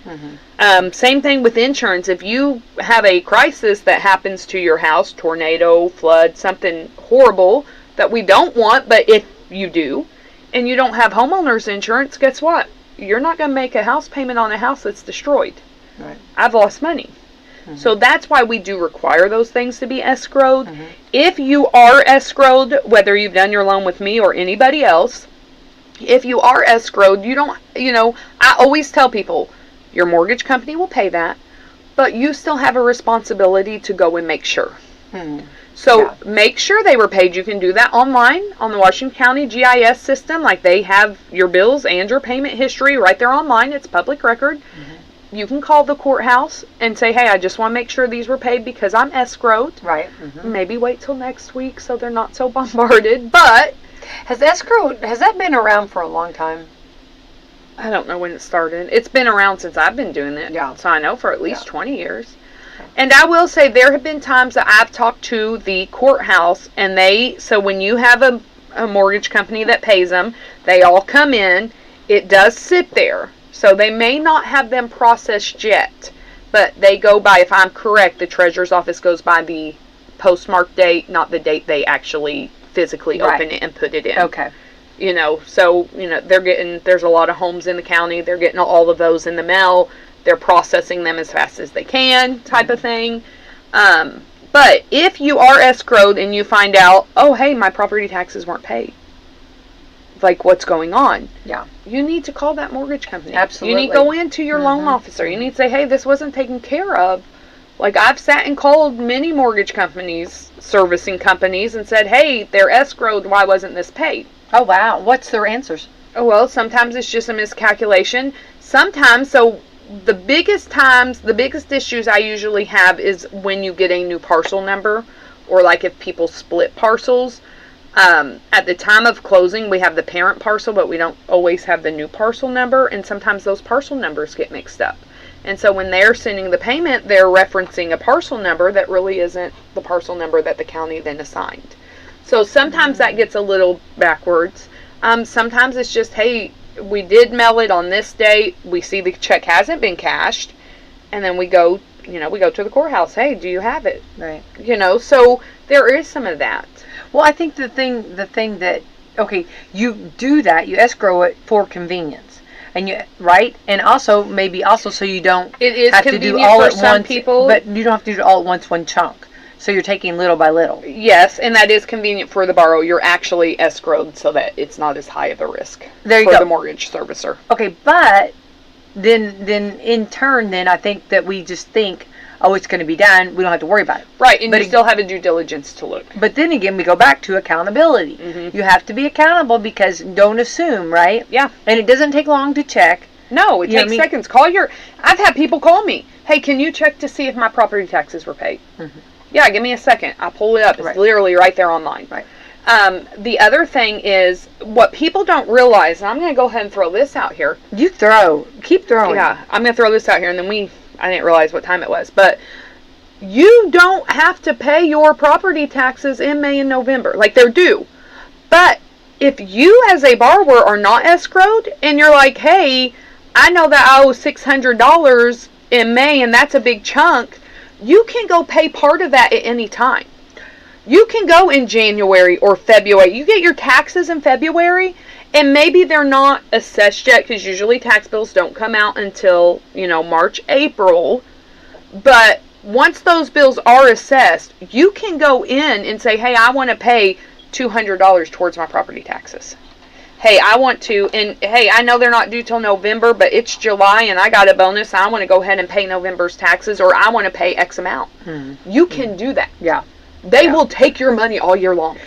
S4: Same thing with insurance. If you have a crisis that happens to your house, tornado, flood, something horrible that we don't want, but if you do, and you don't have homeowners insurance, guess what? You're not going to make a house payment on a house that's destroyed.
S3: Right.
S4: I've lost money. So that's why we do require those things to be escrowed. If you are escrowed, whether you've done your loan with me or anybody else, if you are escrowed, you don't, I always tell people, your mortgage company will pay that, but you still have a responsibility to go and make sure. So make sure they were paid. You can do that online on the Washington County GIS system. Like, they have your bills and your payment history right there online. It's public record. You can call the courthouse and say, hey, I just want to make sure these were paid because I'm escrowed.
S3: Right.
S4: Maybe wait till next week so they're not so bombarded. But
S3: Has that been around for a long time?
S4: I don't know when it started. It's been around since I've been doing it.
S3: Yeah.
S4: So I know for at least 20 years. And I will say there have been times that I've talked to the courthouse, and so when you have a mortgage company that pays them, they all come in. It does sit there. So they may not have them processed yet, but they go by, if I'm correct, the treasurer's office goes by the postmark date, not the date they actually physically open it and put it in.
S3: Okay.
S4: So, there's a lot of homes in the county. They're getting all of those in the mail. They're processing them as fast as they can, type of thing. But if you are escrowed and you find out, oh, hey, my property taxes weren't paid, like, what's going on?
S3: Yeah.
S4: You need to call that mortgage company.
S3: Absolutely.
S4: You need to go into your loan officer. You need to say, hey, this wasn't taken care of. Like, I've sat and called many mortgage companies, servicing companies, and said, hey, they're escrowed. Why wasn't this paid?
S3: Oh, wow. What's their answers?
S4: Oh, well, sometimes it's just a miscalculation. Sometimes, so the biggest issues I usually have is when you get a new parcel number, or like if people split parcels. At the time of closing, we have the parent parcel, but we don't always have the new parcel number, and sometimes those parcel numbers get mixed up. And so when they're sending the payment, they're referencing a parcel number that really isn't the parcel number that the county then assigned. So sometimes that gets a little backwards. Sometimes it's just, hey, we did mail it on this date. We see the check hasn't been cashed. And then we go to the courthouse. Hey, do you have it?
S3: Right.
S4: So there is some of that.
S3: Well, I think the thing that, okay, you do that, you escrow it for convenience. And and also maybe so you don't
S4: It is
S3: have to do
S4: convenient
S3: all
S4: for
S3: at
S4: some
S3: once,
S4: people.
S3: but you don't have to do it all at once, one chunk. So you're taking little by little.
S4: Yes, and that is convenient for the borrower. You're actually escrowed so that it's not as high of a risk
S3: There you
S4: for
S3: go.
S4: the mortgage servicer.
S3: Okay, but then in turn, I think that we just think, oh, it's going to be done. We don't have to worry about it.
S4: Right, and
S3: But
S4: you still have a due diligence to look.
S3: But then again, we go back to accountability. You have to be accountable because don't assume, right?
S4: Yeah.
S3: And it doesn't take long to check.
S4: No, it
S3: You know
S4: takes
S3: what I mean?
S4: seconds. I've had people call me. Hey, can you check to see if my property taxes were paid? Yeah, give me a second. I pull it up. It's literally right there online.
S3: Right.
S4: The other thing is, what people don't realize, and I'm going to go ahead and throw this out here.
S3: Keep throwing.
S4: Yeah, I'm going to throw this out here, and then I didn't realize what time it was, but you don't have to pay your property taxes in May and November. Like, they're due. But if you as a borrower are not escrowed and you're like, hey, I know that I owe $600 in May and that's a big chunk, you can go pay part of that at any time. You can go in January or February. You get your taxes in February, and maybe they're not assessed yet because usually tax bills don't come out until, March, April. But once those bills are assessed, you can go in and say, hey, I want to pay $200 towards my property taxes. Hey, I want to, and hey, I know they're not due till November, but it's July and I got a bonus. I want to go ahead and pay November's taxes, or I want to pay X amount. You can do that.
S3: Yeah.
S4: They will take your money all year long.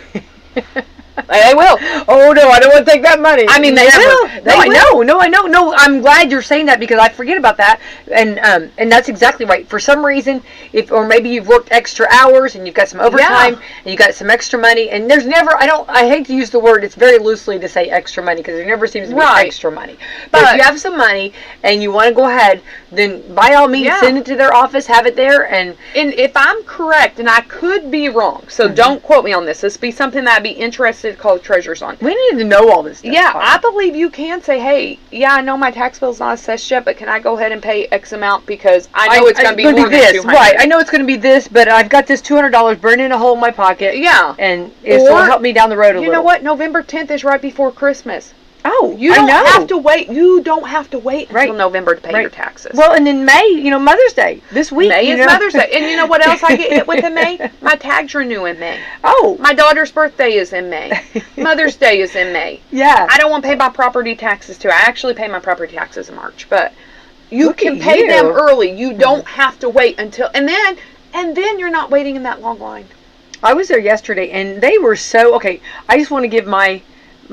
S4: They will.
S3: Oh no, I don't want to take that money.
S4: I mean, they will.
S3: I know. No, I'm glad you're saying that because I forget about that, and that's exactly right. For some reason, or maybe you've worked extra hours and you've got some overtime and you got some extra money, and there's never. I hate to use the word. It's very loosely to say extra money because there never seems to be extra money. But if you have some money and you want to go ahead, then by all means send it to their office, have it there, and
S4: if I'm correct, and I could be wrong, so don't quote me on this. This would be something that I'd be interested to call the treasurers on.
S3: We need to know all this stuff.
S4: Yeah, I believe you can say, hey, I know my tax bill's not assessed yet, but can I go ahead and pay X amount because I know it's going to be more
S3: this.
S4: than $200.
S3: Right, I know it's going to be this, but I've got this $200 burning in a hole in my pocket.
S4: Yeah.
S3: And it'll help me down the road a little.
S4: You know what? November 10th is right before Christmas.
S3: Oh,
S4: you don't have to wait. You don't have to wait until November to pay your taxes.
S3: Well, and in May, Mother's Day this week.
S4: May is Mother's Day, and you know what else I get hit with in May? My tags renew in May.
S3: Oh,
S4: my daughter's birthday is in May. Mother's Day is in May.
S3: Yeah,
S4: I don't want to pay my property taxes too. I actually pay my property taxes in March, but you can pay them early. You don't have to wait until, and then you're not waiting in that long line.
S3: I was there yesterday, and they were so okay. I just want to give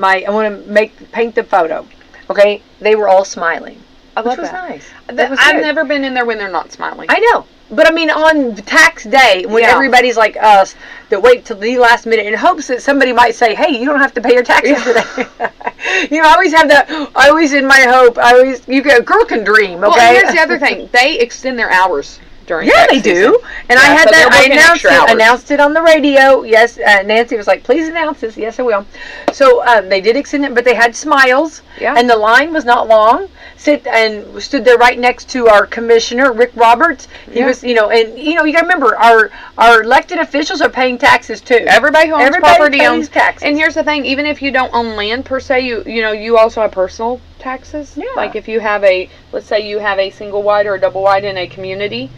S3: I want to paint the photo. Okay, they were all smiling.
S4: I love
S3: which was
S4: that.
S3: Nice.
S4: I've never been in there when they're not smiling.
S3: I know, but I mean on tax day when everybody's like us that wait till the last minute in hopes that somebody might say, "Hey, you don't have to pay your taxes today." I always have that. I always in my hope. A girl can dream. Okay.
S4: Well, here's the other thing: they extend their hours.
S3: They do. And I had that. I announced it on the radio. Yes, Nancy was like, "Please announce this." Yes, I will. So they did extend it, but they had smiles.
S4: Yeah.
S3: And the line was not long. Stood there right next to our commissioner, Rick Roberts. He was, you got to remember our elected officials are paying taxes too.
S4: Everybody who owns property owns
S3: taxes.
S4: And here's the thing: even if you don't own land per se, you also have personal taxes.
S3: Yeah.
S4: Like if you have let's say you have a single wide or a double wide in a community.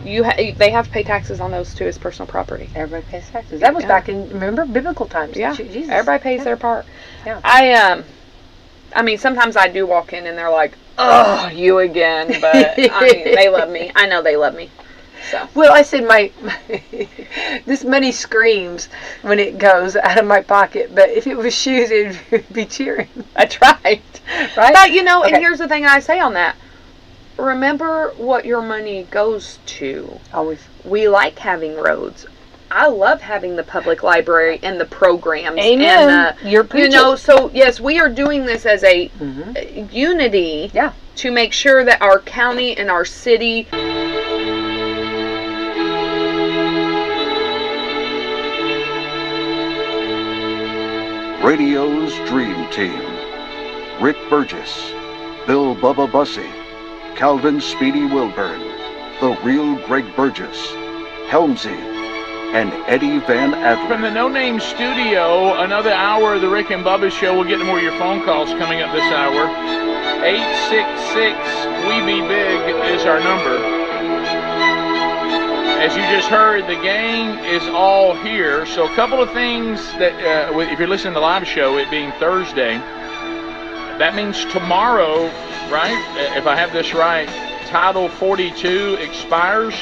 S4: They have to pay taxes on those too as personal property.
S3: Everybody pays taxes. That was back in biblical times.
S4: Yeah,
S3: Jesus.
S4: Everybody pays their part.
S3: Yeah.
S4: I mean, sometimes I do walk in and they're like, "Oh, you again," but they love me. I know they love me. So.
S3: Well, I said this money screams when it goes out of my pocket, but if it was shoes, it would be cheering.
S4: That's right.
S3: Right.
S4: But and here's the thing I say on that. Remember what your money goes to.
S3: Always.
S4: We like having roads. I love having the public library and the programs.
S3: Amen. You're preaching.
S4: So yes, we are doing this as a unity to make sure that our county and our city.
S6: Radio's Dream Team. Rick Burgess, Bill Bubba Bussey, Calvin Speedy Wilburn, the real Greg Burgess, Helmsy, and Eddie Van Adler.
S7: From the No Name Studio, another hour of the Rick and Bubba Show. We'll get to more of your phone calls coming up this hour. 866-WE-BE-BIG is our number. As you just heard, the gang is all here. So a couple of things that, if you're listening to the live show, it being Thursday, that means tomorrow, right? If I have this right, Title 42 expires,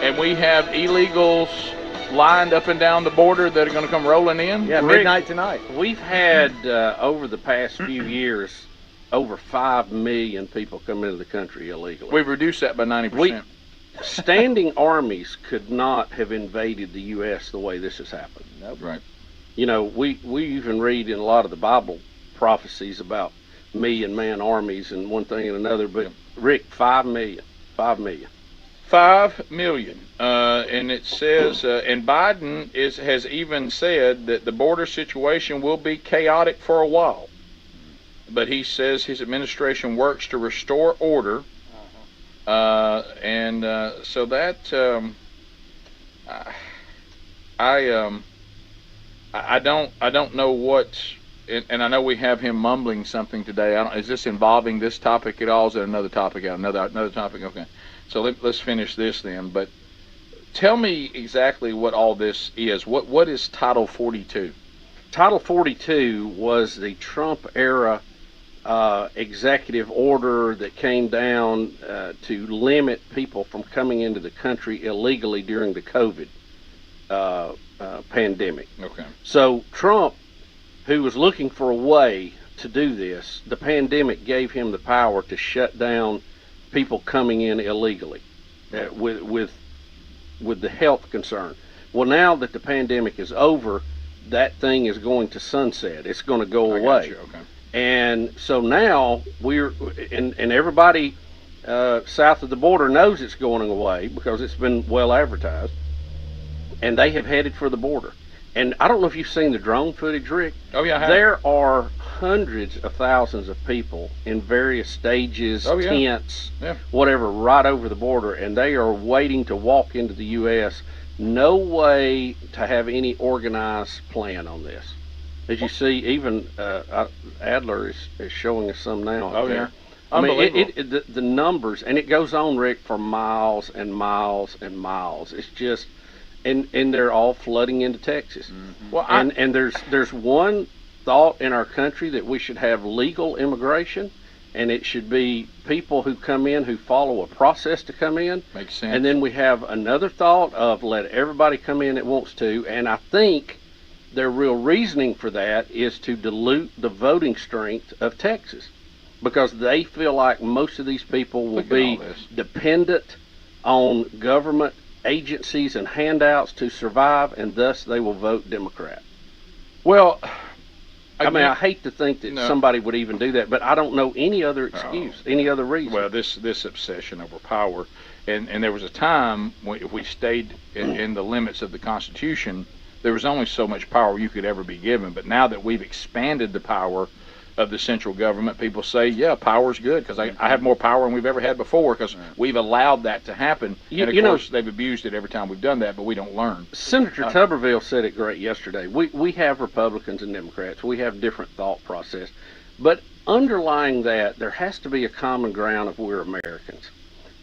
S7: and we have illegals lined up and down the border that are going to come rolling in.
S8: Yeah, midnight tonight. We've had, over the past few years, over 5 million people come into the country illegally.
S7: We've reduced that by 90%.
S8: Standing armies could not have invaded the U.S. the way this has happened.
S7: Nope. Right.
S8: We even read in a lot of the Bible prophecies about million-man armies and one thing and another, but Rick, 5 million. 5 million.
S7: 5 million. And it says, and Biden has even said that the border situation will be chaotic for a while. But he says his administration works to restore order. So that I don't know what, and I know we have him mumbling something today. Is this involving this topic at all? Is it another topic? Another topic. Okay. So let's finish this then. But tell me exactly what all this is. What is Title 42?
S8: Title 42 was the Trump era executive order that came down to limit people from coming into the country illegally during the COVID pandemic.
S7: Okay.
S8: So Trump, who was looking for a way to do this, the pandemic gave him the power to shut down people coming in illegally with the health concern. Well, now that the pandemic is over, that thing is going to sunset. It's going to go away.
S7: Okay.
S8: And so now and everybody south of the border knows it's going away because it's been well advertised, and they have headed for the border. And I don't know if you've seen the drone footage, Rick.
S7: Oh yeah, I have.
S8: There are hundreds of thousands of people in various stages, tents, whatever, right over the border, and they are waiting to walk into the U.S. No way to have any organized plan on this. As you see, even Adler is showing us some now.
S7: Oh yeah,
S8: I mean, the numbers, and it goes on, Rick, for miles and miles and miles. It's just, and they're all flooding into Texas.
S7: Mm-hmm. Well,
S8: and there's one thought in our country that we should have legal immigration, and it should be people who come in who follow a process to come in.
S7: Makes sense.
S8: And then we have another thought of let everybody come in that wants to, and I think their real reasoning for that is to dilute the voting strength of Texas, because they feel like most of these people will be dependent on government agencies and handouts to survive, and thus they will vote Democrat.
S7: Well,
S8: I mean, I hate to think that somebody would even do that, but I don't know any other excuse, any other reason.
S7: Well, this obsession over power, and there was a time when if we stayed in the limits of the Constitution, there was only so much power you could ever be given. But now that we've expanded the power of the central government, people say, yeah, power's good because I have more power than we've ever had before because we've allowed that to happen. And of course, they've abused it every time we've done that, but we don't learn.
S8: Senator Tuberville said it great yesterday. We have Republicans and Democrats. We have different thought process. But underlying that, there has to be a common ground of we're Americans.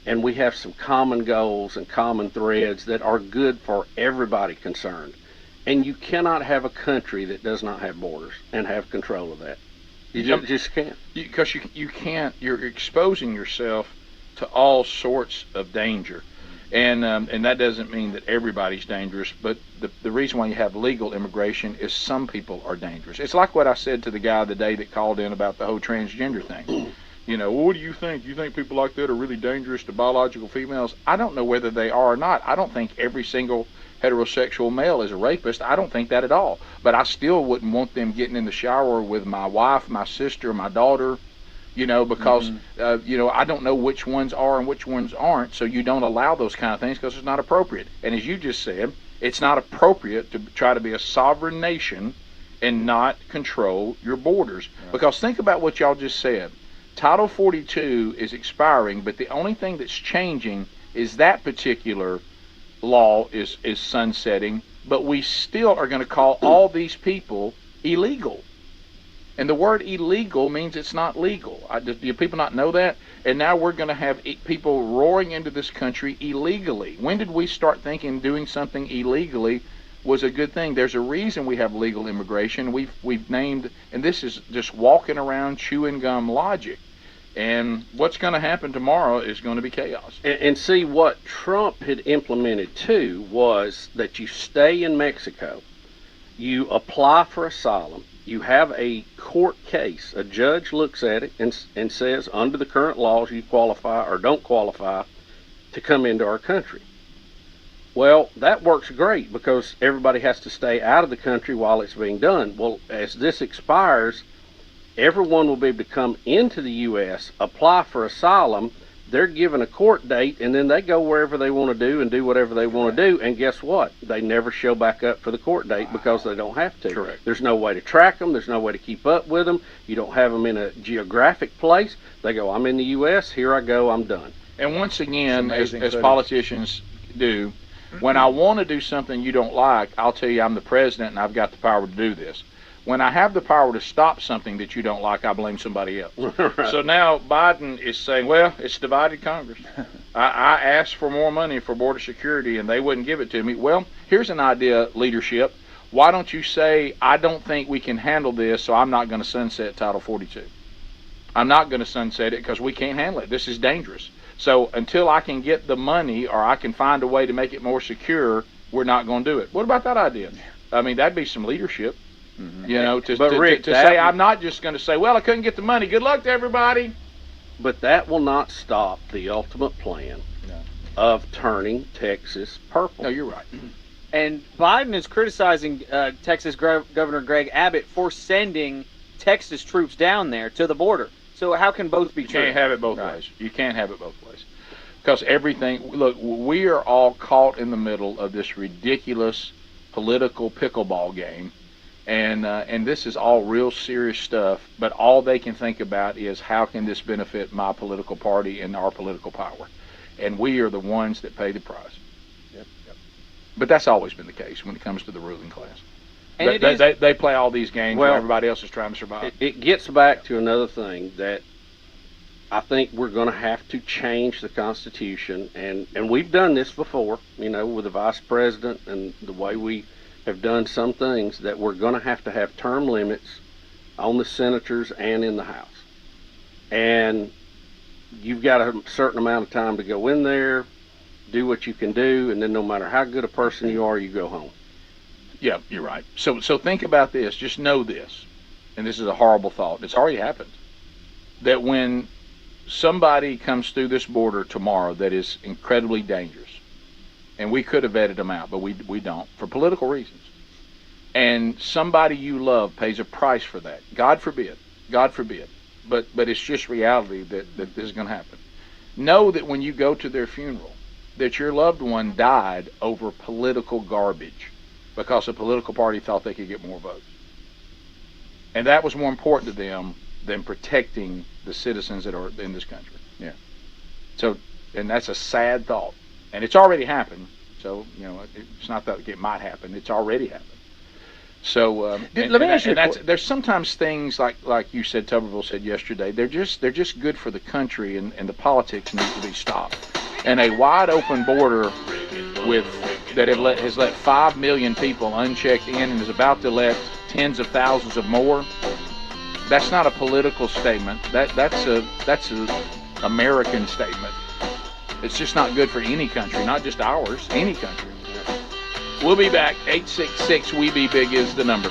S8: And we have some common goals and common threads that are good for everybody concerned. And you cannot have a country that does not have borders and have control of that. You just can't.
S7: Because you can't. You're exposing yourself to all sorts of danger, and that doesn't mean that everybody's dangerous. But the reason why you have legal immigration is some people are dangerous. It's like what I said to the guy the day that called in about the whole transgender thing. You know, well, what do you think? You think people like that are really dangerous to biological females? I don't know whether they are or not. I don't think every single heterosexual male is a rapist. I don't think that at all. But I still wouldn't want them getting in the shower with my wife, my sister, my daughter, you know, because, you know, I don't know which ones are and which ones aren't. So you don't allow those kind of things because it's not appropriate. And as you just said, it's not appropriate to try to be a sovereign nation and not control your borders. Right. Because think about what y'all just said. Title 42 is expiring, but the only thing that's changing is that particular law is sunsetting, but we still are going to call all these people illegal. And the word illegal means it's not legal. Do people not know that? And now we're going to have people roaring into this country illegally. When did we start thinking doing something illegally was a good thing? There's a reason we have legal immigration. We've named, and this is just walking around chewing gum logic. And what's going to happen tomorrow is going to be chaos.
S8: And see, what Trump had implemented too was that you stay in Mexico, you apply for asylum, you have a court case, a judge looks at it and says, under the current laws, you qualify or don't qualify to come into our country. Well, that works great because everybody has to stay out of the country while it's being done. Well, as this expires, everyone will be able to come into the U.S., apply for asylum, they're given a court date, and then they go wherever they want to do and do whatever they want to do. And guess what? They never show back up for the court date because they don't have to.
S7: Correct.
S8: There's no way to track them. There's no way to keep up with them. You don't have them in a geographic place. They go, I'm in the U.S., here I go, I'm done.
S7: And once again, as
S9: footage.
S7: politicians do, when I want to do something you don't like, I'll tell you I'm the president and I've got the power to do this. When I have the power to stop something that you don't like, I blame somebody else.
S8: Right.
S7: So now Biden is saying, well, it's divided Congress. I asked for more money for border security and they wouldn't give it to me. Well, here's an idea, leadership. Why don't you say, I don't think we can handle this, so I'm not going to sunset Title 42. I'm not going to sunset it because we can't handle it. This is dangerous. So until I can get the money or I can find a way to make it more secure, we're not going to do it. What about that idea? I mean, that'd be some leadership. You know, to say I'm not just going to say, well, I couldn't get the money. Good luck to everybody.
S8: But that will not stop the ultimate plan of turning Texas purple.
S7: No, you're right.
S9: And Biden is criticizing Texas Governor Greg Abbott for sending Texas troops down there to the border. So how can both be
S7: You
S9: true?
S7: can't have it both ways. You can't have it both ways. Because everything, look, we are all caught in the middle of this ridiculous political pickleball game. And this is all real serious stuff, but all they can think about is how can this benefit my political party and our political power? And we are the ones that pay the price.
S9: Yep.
S7: But that's always been the case when it comes to the ruling class.
S9: And
S7: They play all these games
S8: Well,
S7: while everybody else is trying to survive.
S8: It gets back to another thing that I think we're going to have to change the Constitution, and we've done this before, you know, with the vice president and the way we have done some things, that we're going to have term limits on the senators and in the House. And you've got a certain amount of time to go in there, do what you can do, and then no matter how good a person you are, you go home.
S7: Yeah, you're right. So think about this. Just know this, and this is a horrible thought. It's already happened. That when somebody comes through this border tomorrow that is incredibly dangerous, and we could have vetted them out, but we don't, for political reasons, and somebody you love pays a price for that. God forbid. But it's just reality that this is going to happen. Know that when you go to their funeral, that your loved one died over political garbage because a political party thought they could get more votes. And that was more important to them than protecting the citizens that are in this country.
S9: Yeah.
S7: So, and that's a sad thought. And it's already happened. So, you know, it's not that it might happen. It's already happened. So,
S9: Let me ask you.
S7: there's sometimes things like you said, Tuberville said yesterday. They're just good for the country, and the politics need to be stopped. And a wide open border has let 5 million people unchecked in and is about to let tens of thousands of more. That's not a political statement. That's a American statement. It's just not good for any country, not just ours, any country. We'll be back. 866-WE-BE-BIG is the number.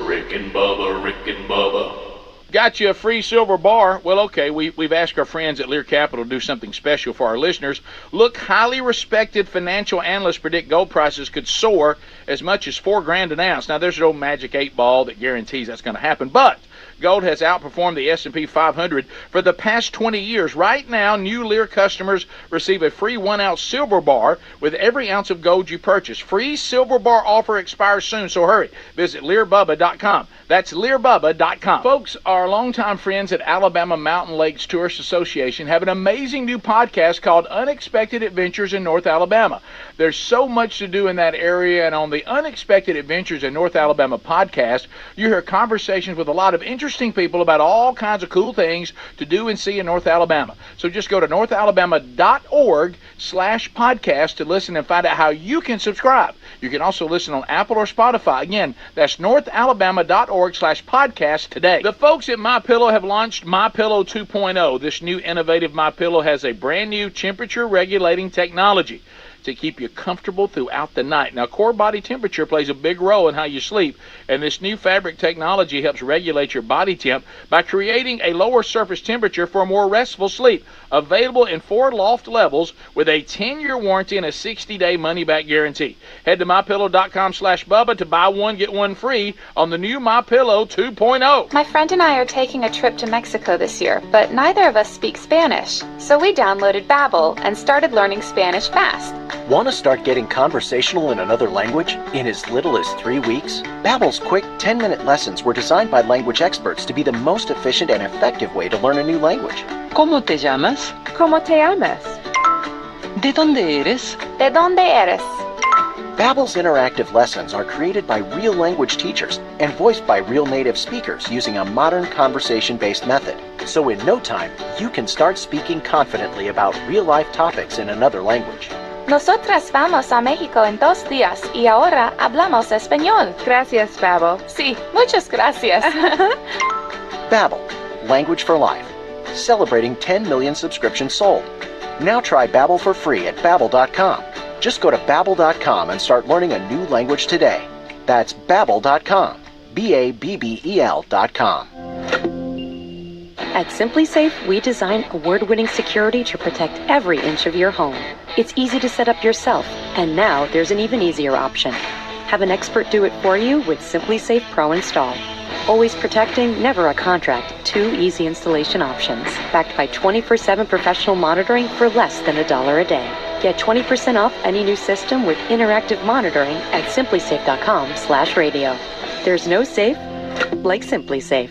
S10: Rick and Bubba.
S7: Got you a free silver bar? Well, okay, we've asked our friends at Lear Capital to do something special for our listeners. Look, highly respected financial analysts predict gold prices could soar as much as $4,000 an ounce. Now, there's no magic 8 ball that guarantees that's going to happen, but gold has outperformed the S&P 500 for the past 20 years. Right now, new Lear customers receive a free 1-ounce silver bar with every ounce of gold you purchase. Free silver bar offer expires soon, so hurry. Visit LearBubba.com. That's LearBubba.com. Folks, our longtime friends at Alabama Mountain Lakes Tourist Association have an amazing new podcast called Unexpected Adventures in North Alabama. There's so much to do in that area, and on the Unexpected Adventures in North Alabama podcast, you hear conversations with a lot of interesting people about all kinds of cool things to do and see in North Alabama. So just go to northalabama.org/podcast to listen and find out how you can subscribe. You can also listen on Apple or Spotify. Again, that's northalabama.org/podcast today. The folks at MyPillow have launched MyPillow 2.0. This new innovative MyPillow has a brand new temperature regulating technology. to keep you comfortable throughout the night. Now, core body temperature plays a big role in how you sleep, and this new fabric technology helps regulate your body temp by creating a lower surface temperature for a more restful sleep. Available in 4 loft levels with a 10-year warranty and a 60-day money-back guarantee. Head to MyPillow.com/Bubba to buy one, get one free on the new MyPillow 2.0.
S11: My friend and I are taking a trip to Mexico this year, but neither of us speak Spanish. So we downloaded Babbel and started learning Spanish fast.
S12: Want to start getting conversational in another language in as little as 3 weeks? Babbel's quick 10-minute lessons were designed by language experts to be the most efficient and effective way to learn a new language.
S13: ¿Cómo te llamas?
S4: ¿Cómo te llamas?
S13: ¿De dónde eres?
S11: ¿De dónde eres?
S12: Babbel's interactive lessons are created by real language teachers and voiced by real native speakers using a modern conversation-based method. So in no time, you can start speaking confidently about real-life topics in another language.
S11: Nosotras vamos a México en 2 días y ahora hablamos español.
S4: Gracias, Babbel.
S11: Sí, muchas gracias.
S12: Babbel, language for life. Celebrating 10 million subscriptions sold. Now try Babbel for free at Babbel.com. Just go to Babbel.com and start learning a new language today. That's Babbel.com. Babbel.com.
S14: At SimpliSafe, we design award-winning security to protect every inch of your home. It's easy to set up yourself, and now there's an even easier option. Have an expert do it for you with SimpliSafe Pro Install. Always protecting, never a contract. 2 easy installation options. Backed by 24/7 professional monitoring for less than $1 a day. Get 20% off any new system with interactive monitoring at simplisafe.com/radio. There's no safe like SimpliSafe.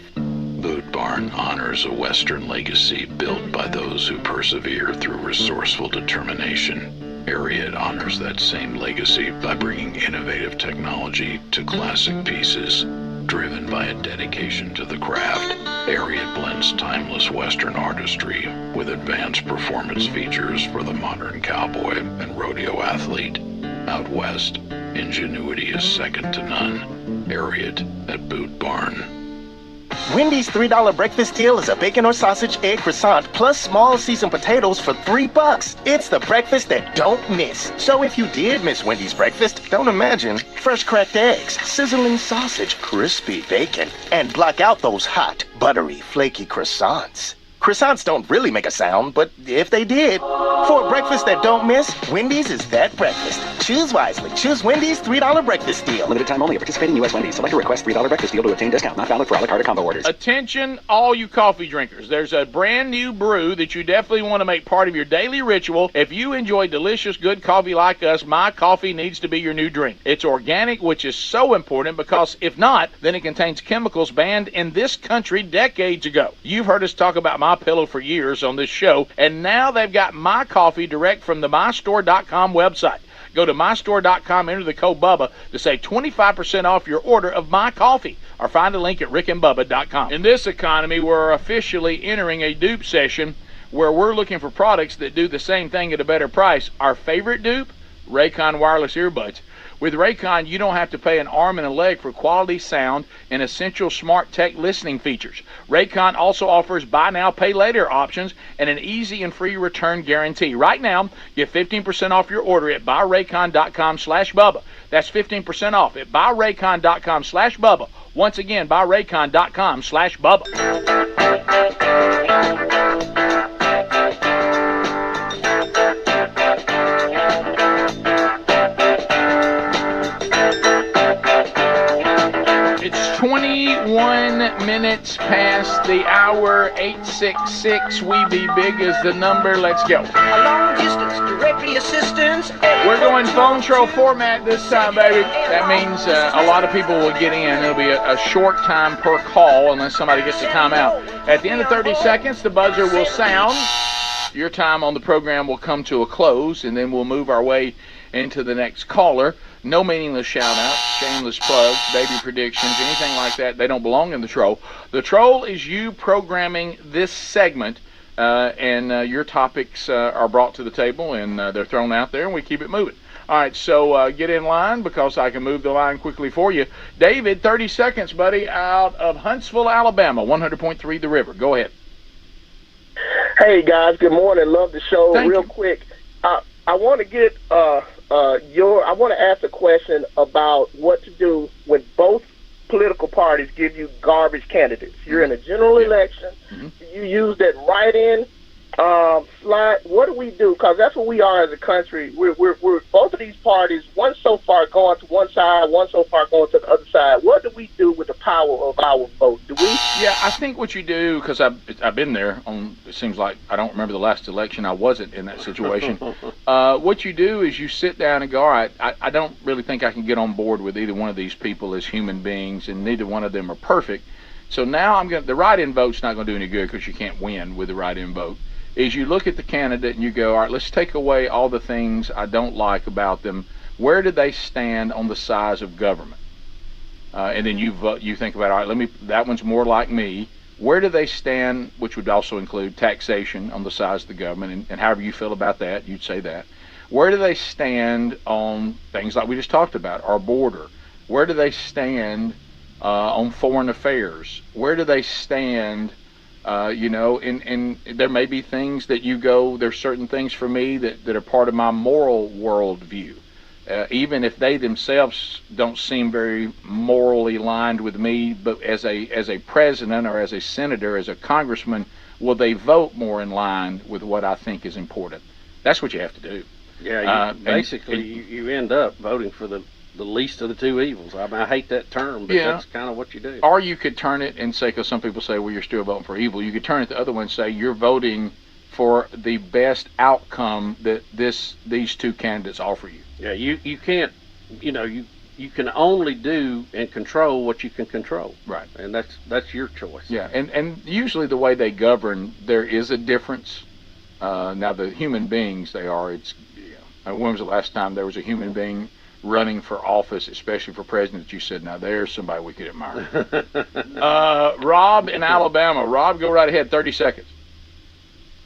S10: Boot Barn honors a Western legacy built by those who persevere through resourceful determination. Ariat honors that same legacy by bringing innovative technology to classic pieces. Driven by a dedication to the craft, Ariat blends timeless Western artistry with advanced performance features for the modern cowboy and rodeo athlete. Out west, ingenuity is second to none. Ariat at Boot Barn.
S15: Wendy's $3 breakfast deal is a bacon or sausage egg croissant plus small seasoned potatoes for $3. It's the breakfast that don't miss. So if you did miss Wendy's breakfast, don't imagine. Fresh cracked eggs, sizzling sausage, crispy bacon, and block out those hot, buttery, flaky croissants. Croissants don't really make a sound, but if they did, for a breakfast that don't miss, Wendy's is that breakfast. Choose wisely. Choose Wendy's $3 breakfast deal.
S12: Limited time only. Participating U.S. Wendy's. Select a request $3 breakfast deal to obtain discount. Not valid for a la carte or combo orders.
S7: Attention, all you coffee drinkers. There's a brand new brew that you definitely want to make part of your daily ritual. If you enjoy delicious, good coffee like us, My Coffee needs to be your new drink. It's organic, which is so important because if not, then it contains chemicals banned in this country decades ago. You've heard us talk about My Pillow for years on this show, and now they've got My Coffee direct from the MyStore.com website. Go to MyStore.com, enter the code BUBBA to save 25% off your order of My Coffee, or find a link at rickandbubba.com. In this economy, we're officially entering a dupe session where we're looking for products that do the same thing at a better price. Our favorite dupe? Raycon wireless earbuds. With Raycon, you don't have to pay an arm and a leg for quality sound and essential smart tech listening features. Raycon also offers buy now, pay later options and an easy and free return guarantee. Right now, get 15% off your order at buyraycon.com/Bubba. That's 15% off at buyraycon.com/Bubba. Once again, buyraycon.com/Bubba. It's 21 minutes past the hour. 866 We Be Big is the number. Let's go.
S16: Long distance directory assistance.
S7: We're going phone show format this time, baby. That means a lot of people will get in. It'll be a short time per call unless somebody gets a timeout. At the end of 30 seconds, the buzzer will sound. Your time on the program will come to a close, and then we'll move our way into the next caller. No meaningless shout-outs, shameless plugs, baby predictions, anything like that. They don't belong in the troll. The troll is you programming this segment, and your topics are brought to the table, and they're thrown out there, and we keep it moving. All right, so get in line because I can move the line quickly for you. David, 30 seconds, buddy, out of Huntsville, Alabama, 100.3 The River. Go ahead.
S17: Hey, guys, good morning. Love the show.
S7: Thank
S17: Real
S7: you.
S17: quick, I want to get I want to ask a question about what to do when both political parties give you garbage candidates. You're in a general election. You use that write-in slide. What do we do? Because that's what we are as a country. We're both of these parties. One so far going to one side, one so far going to the other side. What do we do with the power of our vote? Do we?
S7: Yeah, I think what you do, because I've been there. It seems like I don't remember the last election. I wasn't in that situation. What you do is you sit down and go, all right, I don't really think I can get on board with either one of these people as human beings, and neither one of them are perfect. So now the write-in vote's not going to do any good because you can't win with the write-in vote. Is you look at the candidate and you go, all right, let's take away all the things I don't like about them. Where do they stand on the size of government? And then you think about, all right, that one's more like me. Where do they stand, which would also include taxation on the size of the government, and however you feel about that, you'd say that. Where do they stand on things like we just talked about, our border? Where do they stand on foreign affairs? Where do they stand? And there may be things that you go, there's certain things for me that are part of my moral worldview. Even if they themselves don't seem very morally aligned with me, but as a president or as a senator, as a congressman, will they vote more in line with what I think is important? That's what you have to do.
S8: Yeah, you end up voting for the least of the two evils. I mean, I hate that term, but that's kind of what you do.
S7: Or you could turn it and say, because some people say, well, you're still voting for evil. You could turn it the other way and say, you're voting for the best outcome that these two candidates offer you.
S8: Yeah, you can't, you can only do and control what you can control.
S7: Right.
S8: And that's your choice.
S7: Yeah, and usually the way they govern, there is a difference. Now, the human beings they are, when was the last time there was a human being running for office, especially for president, you said, now there's somebody we could admire. Rob in Alabama. Rob, go right ahead, 30 seconds.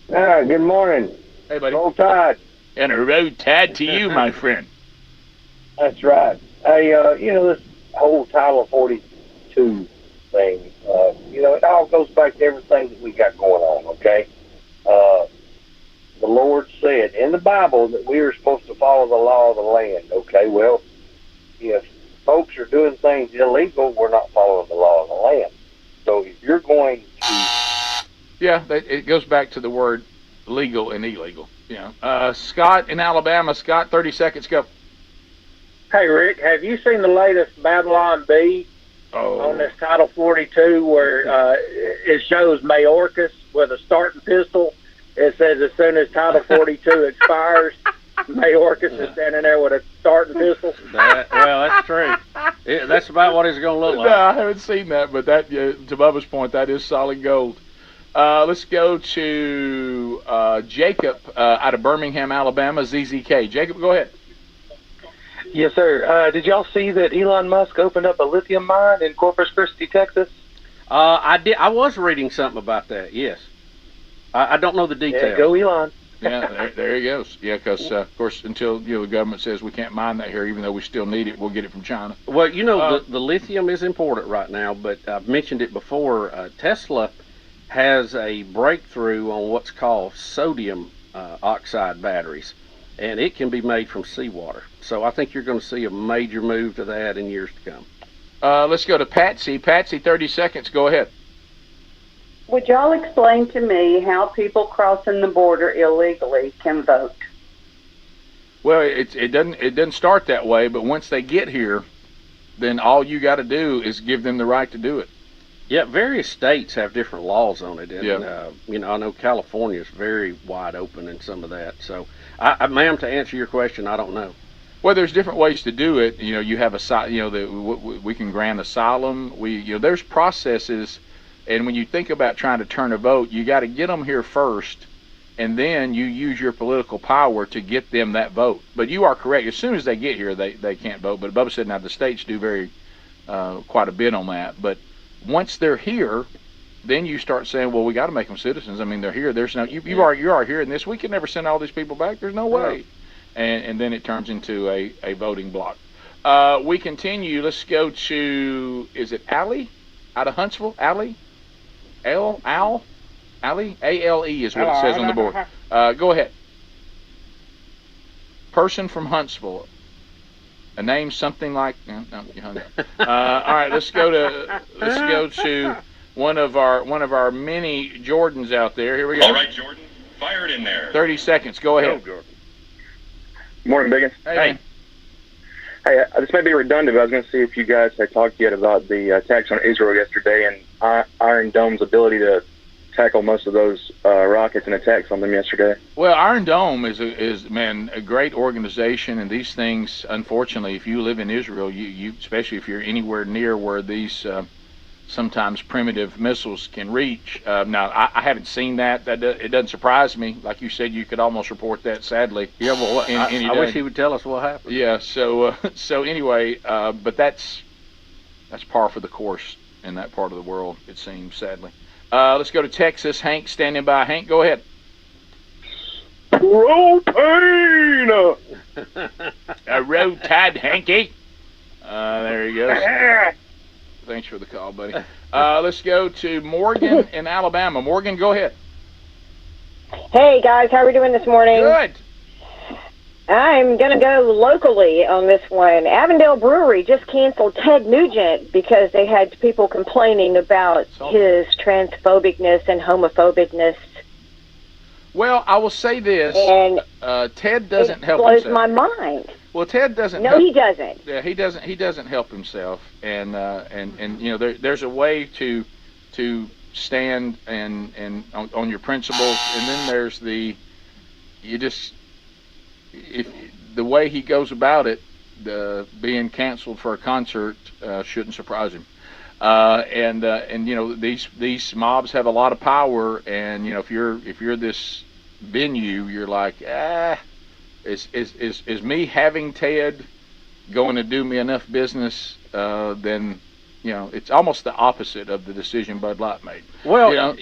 S18: Good morning.
S7: Hey, buddy.
S18: Roll Tide.
S7: And a road tide to you, my friend.
S18: That's right. Hey, this whole Title 42 thing, it all goes back to everything that we got going on, okay? The Lord said in the Bible that we are supposed to follow the law of the land. Okay, well, if folks are doing things illegal, we're not following the law of the land. So if you're going to...
S7: Yeah, it goes back to the word legal and illegal. Scott in Alabama. Scott, 30 seconds, go.
S18: Hey, Rick, have you seen the latest Babylon Bee on this Title 42 where it shows Mayorkas with a starting pistol? It says as soon as Title 42 expires, Mayorkas is standing there with a starting pistol.
S8: That's true. That's about what it's going to look like.
S7: No, I haven't seen that, but that, to Bubba's point, that is solid gold. Let's go to Jacob out of Birmingham, Alabama, ZZK. Jacob, go ahead.
S19: Yes, sir. Did y'all see that Elon Musk opened up a lithium mine in Corpus Christi, Texas?
S8: I did. I was reading something about that. Yes. I don't know the details.
S19: Yeah, go Elon.
S7: Yeah, there he goes. Yeah, because of course, until the government says we can't mine that here, even though we still need it, we'll get it from China.
S8: Well, the lithium is important right now, but I've mentioned it before. Tesla has a breakthrough on what's called sodium oxide batteries, and it can be made from seawater. So I think you're going to see a major move to that in years to come.
S7: Let's go to Patsy. Patsy, 30 seconds. Go ahead.
S20: Would y'all explain to me how people crossing the border illegally can vote?
S7: Well, it doesn't start that way, but once they get here, then all you got to do is give them the right to do it.
S8: Yeah, various states have different laws on it, and I know California is very wide open in some of that. So, ma'am, to answer your question, I don't know.
S7: Well, there's different ways to do it. You have we can grant asylum. There's processes. And when you think about trying to turn a vote, you got to get them here first, and then you use your political power to get them that vote. But you are correct. As soon as they get here, they can't vote. But Bubba said now the states do quite a bit on that. But once they're here, then you start saying, well, we got to make them citizens. I mean, they're here. There's no you are here in this. We can never send all these people back. There's no way. And then it turns into a voting block. We continue. Let's go to, is it Allie out of Huntsville? Allie? Allie? A-L-E is what it says on the board. Go ahead. person from Huntsville. A name something like. No, you hung up. All right, let's go to one of our many Jordans out there. Here we go.
S21: All right, Jordan, fire it in there.
S7: 30 seconds. Go ahead.
S21: Go, Jordan.
S22: Morning, Biggins.
S7: Hey.
S22: Hey, this may be redundant, but I was going to see if you guys had talked yet about the attacks on Israel yesterday and Iron Dome's ability to tackle most of those rockets and attacks on them yesterday.
S7: Well, Iron Dome is a great organization, and these things, unfortunately, if you live in Israel, you especially if you're anywhere near where these sometimes primitive missiles can reach. Now, I haven't seen that. It doesn't surprise me. Like you said, you could almost report that, sadly.
S8: Yeah, well, I wish he would tell us what happened.
S7: Yeah. So anyway, but that's par for the course in that part of the world, it seems, sadly. Let's go to Texas. Hank standing by. Hank, go ahead.
S17: Propane!
S7: A road tide, Hanky. There he goes. Thanks for the call, buddy. Let's go to Morgan in Alabama. Morgan, go ahead.
S23: Hey, guys. How are we doing this morning?
S7: Good.
S23: I'm going to go locally on this one. Avondale Brewery just canceled Ted Nugent because they had people complaining about his transphobicness and homophobicness.
S7: Well, I will say this.
S23: And
S7: Ted doesn't help
S23: himself. It blows
S7: himself.
S23: my mind.
S7: Well, Ted doesn't.
S23: No, he doesn't.
S7: Yeah, he doesn't. He doesn't help himself, and you know, there's a way to stand and on your principles, and then there's the way he goes about it. Being canceled for a concert shouldn't surprise him, and you know, these mobs have a lot of power, and you know, if you're this venue, you're like, Is me having Ted going to do me enough business? Then, you know, it's almost the opposite of the decision Bud Light made.
S8: Well,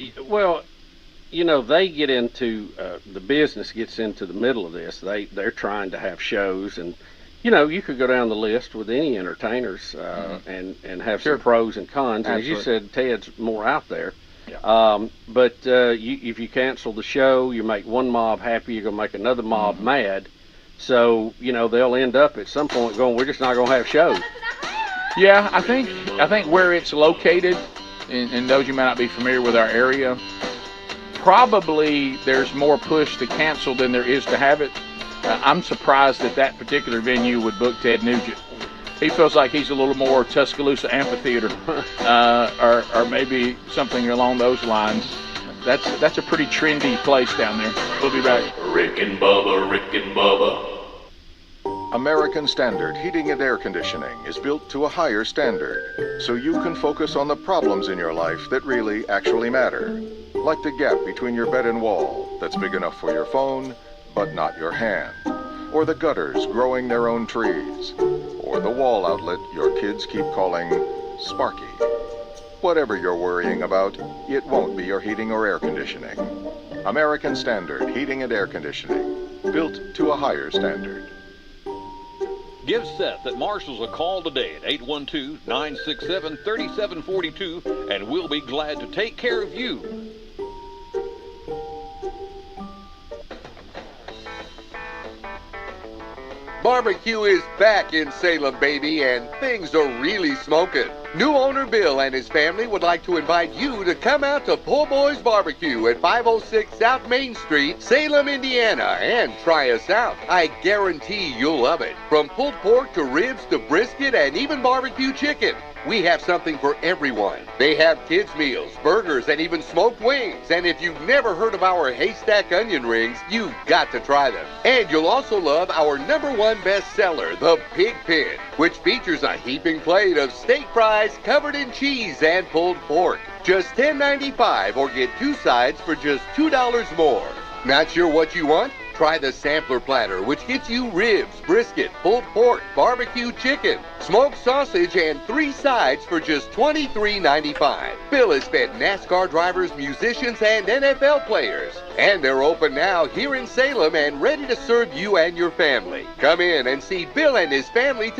S8: you know, they get into the business gets into the middle of this. They're trying to have shows, and you know, you could go down the list with any entertainers and have some pros and cons. And as you said, Ted's more out there.
S7: Yeah.
S8: But if you cancel the show, you make one mob happy, you're gonna make another mob mad. So you know, they'll end up at some point going, we're just not gonna have shows.
S7: Yeah, I think where it's located, and those you may not be familiar with our area, probably there's more push to cancel than there is to have it. I'm surprised that particular venue would book Ted Nugent. He feels like he's a little more Tuscaloosa Amphitheater, or maybe something along those lines. That's a pretty trendy place down there. We'll be back.
S10: Rick and Bubba.
S24: American Standard Heating and Air Conditioning is built to a higher standard, so you can focus on the problems in your life that really actually matter. Like the gap between your bed and wall that's big enough for your phone, but not your hand. Or the gutters growing their own trees. Or the wall outlet your kids keep calling Sparky. Whatever you're worrying about, it won't be your heating or air conditioning. American Standard Heating and Air Conditioning, built to a higher standard.
S25: Give Seth at Marshall's a call today at 812-967-3742, and we'll be glad to take care of you.
S26: Barbecue is back in Salem, baby, and things are really smoking. New owner Bill and his family would like to invite you to come out to Po' Boys Barbecue at 506 South Main Street, Salem, Indiana, and try us out. I guarantee you'll love it. From pulled pork to ribs to brisket and even barbecue chicken. We have something for everyone. They have kids' meals, burgers, and even smoked wings. And if you've never heard of our haystack onion rings, you've got to try them. And you'll also love our #1 bestseller, the Pig Pin, which features a heaping plate of steak fries covered in cheese and pulled pork. Just $10.95, or get 2 sides for just $2 more. Not sure what you want? Try the sampler platter, which gets you ribs, brisket, pulled pork, barbecue chicken, smoked sausage, and 3 sides for just $23.95. Bill has fed NASCAR drivers, musicians, and NFL players. And they're open now here in Salem and ready to serve you and your family. Come in and see Bill and his family